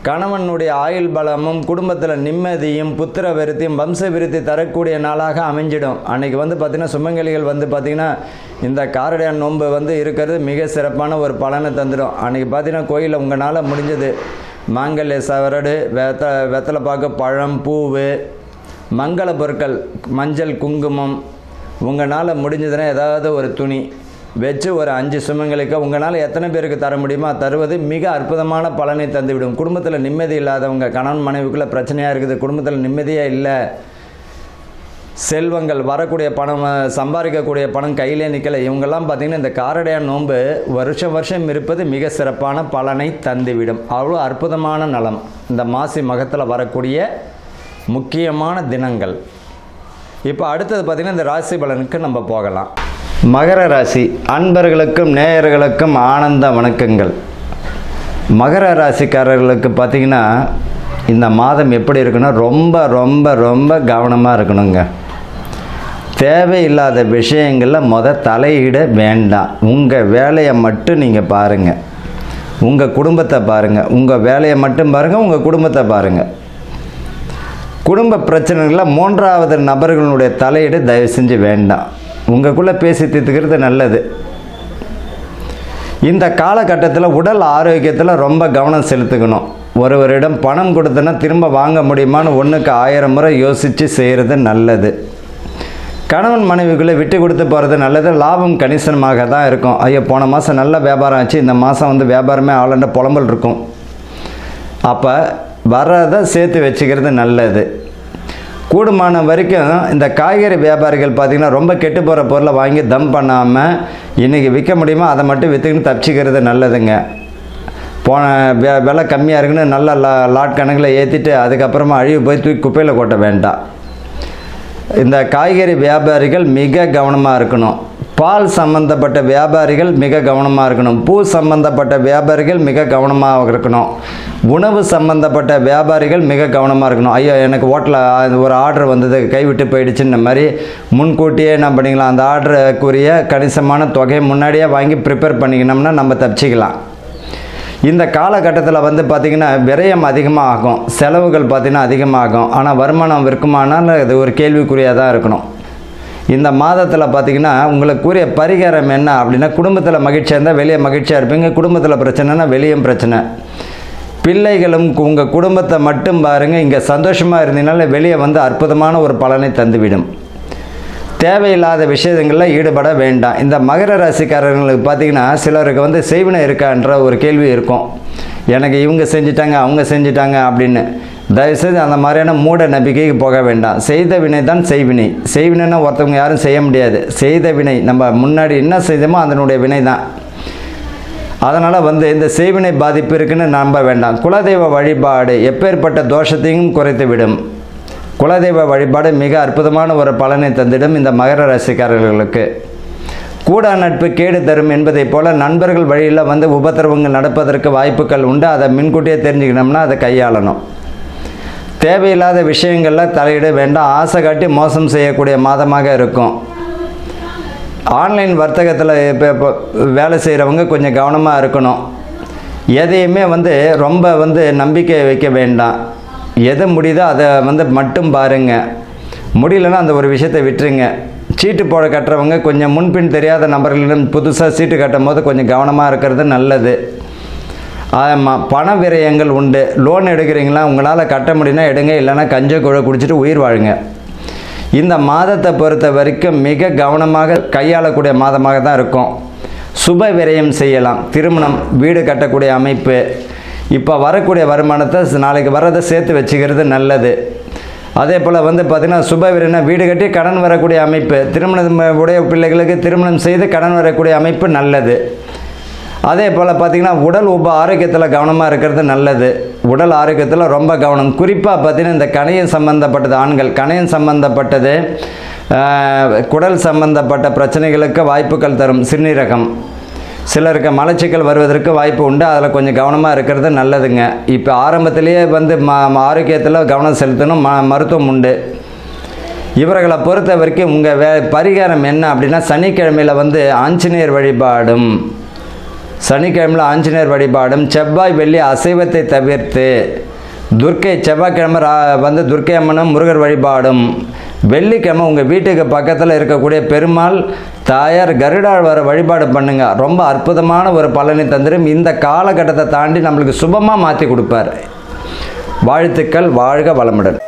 கணவனுடைய ஆயுள் பலமும் குடும்பத்தில் நிம்மதியும் புத்திர விருத்தியும் வம்ச விருத்தி தரக்கூடிய நாளாக அமைஞ்சிடும். அன்றைக்கி பார்த்திங்கன்னா சுமங்கலிகள் பார்த்திங்கன்னா இந்த காரடையான் நோன்பு இருக்கிறது மிக சிறப்பான ஒரு பலனை தந்துடும். அன்றைக்கி பார்த்திங்கன்னா கோயிலில் உங்களால் முடிஞ்சது மாங்கல்ய சவரடு, வெத்தலை பாக்கு, பழம், பூவு, மங்கள பொருட்கள், மஞ்சள், குங்குமம், உங்களால் முடிஞ்சதுன்னா ஏதாவது ஒரு துணி வச்சு ஒரு 5 சுமங்களுக்கு உங்களால் எத்தனை பேருக்கு தர முடியுமோ தருவது மிக அற்புதமான பலனை தந்துவிடும். குடும்பத்தில் நிம்மதி இல்லாதவங்க, கணவன் மனைவிக்குள்ளே பிரச்சனையாக இருக்குது, குடும்பத்தில் நிம்மதியாக இல்லை, செல்வங்கள் வரக்கூடிய பணம், சம்பாதிக்கக்கூடிய பணம் கையிலே நிற்கலை, இவங்கெல்லாம் பார்த்திங்கன்னா இந்த காரடையான் நோன்பு வருஷம் இருப்பது மிக சிறப்பான பலனை தந்துவிடும். அவ்வளோ அற்புதமான நலம் இந்த மாசி மகத்தில் வரக்கூடிய முக்கியமான தினங்கள். இப்போ அடுத்தது பார்த்திங்கன்னா இந்த ராசி பலனுக்கு நம்ம போகலாம். மகர ராசி அன்பர்களுக்கும் நேயர்களுக்கும் ஆனந்த வணக்கங்கள். மகர ராசிக்காரர்களுக்கு பார்த்திங்கன்னா இந்த மாதம் எப்படி இருக்குன்னா ரொம்ப ரொம்ப ரொம்ப கவனமாக இருக்கணுங்க. தேவையில்லாத விஷயங்களில் தலையிட வேண்டாம். உங்கள் வேலையை மட்டும் நீங்கள் பாருங்கள், உங்கள் குடும்பத்தை பாருங்கள். உங்கள் வேலையை மட்டும் பாருங்கள், உங்கள் குடும்பத்தை பாருங்கள். குடும்ப பிரச்சனைகளில் 3வது நபர்களுடைய தலையீடு தயவு செஞ்சு வேண்டாம். உங்களுக்குள்ளே பேசி தீர்த்துக்கிறது நல்லது. இந்த காலகட்டத்தில் உடல் ஆரோக்கியத்தில் ரொம்ப கவனம் செலுத்துக்கணும். ஒருவரிடம் பணம் கொடுத்தனா திரும்ப வாங்க முடியுமான்னு 1க்கு 1000 முறை யோசித்து செய்கிறது நல்லது. கணவன் மனைவிக்குள்ளே விட்டு கொடுத்து போகிறது நல்லது. லாபம் கணிசனமாக தான் இருக்கும். ஐயோ போன மாதம் நல்ல வியாபாரம் ஆச்சு, இந்த மாதம் வியாபாரமே ஆளண்ட புலம்பல் இருக்கும். அப்போ வர்றதை சேர்த்து வச்சுக்கிறது நல்லது. கூடுமான வரைக்கும் இந்த காய்கறி வியாபாரிகள் பார்த்திங்கன்னா ரொம்ப கெட்டு போகிற பொருளை வாங்கி தம் பண்ணாமல் இன்றைக்கி விற்க முடியுமோ அதை மட்டும் விற்றுக்கின்னு தப்பிச்சிக்கிறது நல்லதுங்க. போன விலை கம்மியாக இருக்குன்னு நல்ல லாட் கணக்கில் ஏற்றிட்டு அதுக்கப்புறமா அழிவு போய் தூக்கி குப்பையில் கொட்ட வேண்டாம். இந்த காய்கறி வியாபாரிகள் மிக கவனமாக இருக்கணும். பால் சம்பந்தப்பட்ட வியாபாரிகள் மிக கவனமாக இருக்கணும். பூ சம்பந்தப்பட்ட வியாபாரிகள் மிக கவனமாக இருக்கணும். உணவு சம்பந்தப்பட்ட வியாபாரிகள் மிக கவனமாக இருக்கணும். ஐயோ எனக்கு ஹோட்டலில் ஒரு ஆர்டர் வந்தது, கைவிட்டு போயிடுச்சுன்ற மாதிரி முன்கூட்டியே என்ன பண்ணிக்கலாம், அந்த ஆர்டருக்குரிய கணிசமான தொகையை முன்னாடியே வாங்கி ப்ரிப்பேர் பண்ணிக்கணும்னா நம்ம தப்பிச்சிக்கலாம். இந்த காலகட்டத்தில் பார்த்திங்கன்னா விரயம் அதிகமாக ஆகும், செலவுகள் பார்த்திங்கன்னா அதிகமாகும். ஆனால் வருமானம் இருக்குமானால் அது ஒரு கேள்விக்குறியாக தான் இருக்கணும். இந்த மாதத்தில் பார்த்திங்கன்னா உங்களுக்குரிய பரிகாரம் என்ன அப்படின்னா, குடும்பத்தில் மகிழ்ச்சியாக இருந்தால் வெளியே மகிழ்ச்சியாக இருப்பீங்க, குடும்பத்தில் பிரச்சனைனா வெளியும் பிரச்சனை. பிள்ளைகளும் உங்கள் குடும்பத்தை மட்டும் பாருங்கள், இங்கே சந்தோஷமாக இருந்தீங்கனால வெளியே வந்து அற்புதமான ஒரு பலனை தந்துவிடும். தேவையில்லாத விஷயங்களில் ஈடுபட வேண்டாம். இந்த மகர ராசிக்காரர்களுக்கு பார்த்திங்கன்னா சிலருக்கு வந்து செய்வினை இருக்கான்ற ஒரு கேள்வி இருக்கும். எனக்கு இவங்க செஞ்சிட்டாங்க அவங்க செஞ்சிட்டாங்க அப்படின்னு. தயவுசெய்து அந்த மாதிரியான மூட நம்பிக்கைக்கு போக வேண்டாம். செய்த வினை தான் செய்வினை. செய்வினைன்னா ஒருத்தவங்க யாரும் செய்ய முடியாது. செய்த வினை நம்ம முன்னாடி என்ன செய்தோமோ அதனுடைய வினை தான். அதனால் வந்து இந்த செய்வினை பாதிப்பு இருக்குன்னு நம்ப வேண்டாம். குலதெய்வ வழிபாடு எப்பேற்பட்ட தோஷத்தையும் குறைத்து விடும். குலதெய்வ வழிபாடு மிக அற்புதமான ஒரு பலனை தந்திடும் இந்த மகர ராசிக்காரர்களுக்கு. கூட நட்பு கேடு தரும் என்பதை போல் நண்பர்கள் வழியில் வந்து உபத்திரவங்கள் நடப்பதற்கு வாய்ப்புகள் உண்டு. அதை முன்கூட்டியே தெரிஞ்சுக்கணும்னா அதை கையாளணும். தேவையில்லாத விஷயங்களில் தலையிட வேண்டாம். ஆசை காட்டி மோசம் செய்யக்கூடிய மாதமாக இருக்கும். ஆன்லைன் வர்த்தகத்தில் இப்போ வேலை செய்கிறவங்க கொஞ்சம் கவனமாக இருக்கணும். எதையுமே வந்து ரொம்ப வந்து நம்பிக்கை வைக்க வேண்டாம். எது முடியுதோ அதை வந்து மட்டும் பாருங்கள். முடியலன்னா அந்த ஒரு விஷயத்தை விட்டுருங்க. சீட்டு போட கட்டுறவங்க கொஞ்சம் முன்பின் தெரியாத நபர்களிடம் புதுசாக சீட்டு கட்டும் போது கொஞ்சம் கவனமாக இருக்கிறது நல்லது. ஆமாம், பண விரயங்கள் உண்டு. லோன் எடுக்கிறீங்களா, உங்களால் கட்ட முடியும்னா எடுங்க, இல்லைன்னா கஞ்ச குழ குடிச்சிட்டு உயிர் வாழுங்க. இந்த மாதத்தை பொறுத்த வரைக்கும் மிக கவனமாக கையாளக்கூடிய மாதமாக தான் இருக்கும். சுப விரயம் செய்யலாம். திருமணம், வீடு கட்டக்கூடிய அமைப்பு, இப்போ வரக்கூடிய வருமானத்தை நாளைக்கு வரதை சேர்த்து வச்சுக்கிறது நல்லது. அதே போல் வந்து பார்த்திங்கன்னா சுப விரயம்னா வீடு கட்டி கடன் வரக்கூடிய அமைப்பு, திருமணம் உடைய பிள்ளைகளுக்கு திருமணம் செய்து கடன் வரக்கூடிய அமைப்பு நல்லது. அதே போல் பார்த்திங்கன்னா உடல் ஆரோக்கியத்தில் கவனமாக இருக்கிறது நல்லது. உடல் ஆரோக்கியத்தில் ரொம்ப கவனம். குறிப்பாக பார்த்திங்கன்னா இந்த கணையம் சம்பந்தப்பட்டது, ஆண்கள் கணையம் சம்பந்தப்பட்டது, குடல் சம்பந்தப்பட்ட பிரச்சனைகளுக்கு வாய்ப்புகள் தரும். சிறுநீரகம், சிலருக்கு மலச்சிக்கல் வருவதற்கு வாய்ப்பு உண்டு. அதில் கொஞ்சம் கவனமாக இருக்கிறது நல்லதுங்க. இப்போ ஆரம்பத்திலேயே வந்து ஆரோக்கியத்தில் கவனம் செலுத்தணும். மருத்துவம் உண்டு. இவர்களை பொறுத்த வரைக்கும் உங்கள் பரிகாரம் என்ன அப்படின்னா, சனிக்கிழமையில் வந்து ஆஞ்சநேயர் வழிபாடும், சனிக்கிழமையில் ஆஞ்சநேயர் வழிபாடும், செவ்வாய் வெள்ளி அசைவத்தை தவிர்த்து துர்க்கை, செவ்வாய்க்கிழமை வந்து துர்க்கை அம்மனும் முருகர் வழிபாடும், வெள்ளிக்கிழமை உங்கள் வீட்டுக்கு பக்கத்தில் இருக்கக்கூடிய பெருமாள் தாயார் கருடாழ்வார வழிபாடு பண்ணுங்க. ரொம்ப அற்புதமான ஒரு பலனை தந்துடும். இந்த காலகட்டத்தை தாண்டி நம்மளுக்கு சுபமாக மாற்றி கொடுப்பார். வாழ்த்துக்கள். வாழ்க வளமுடன்.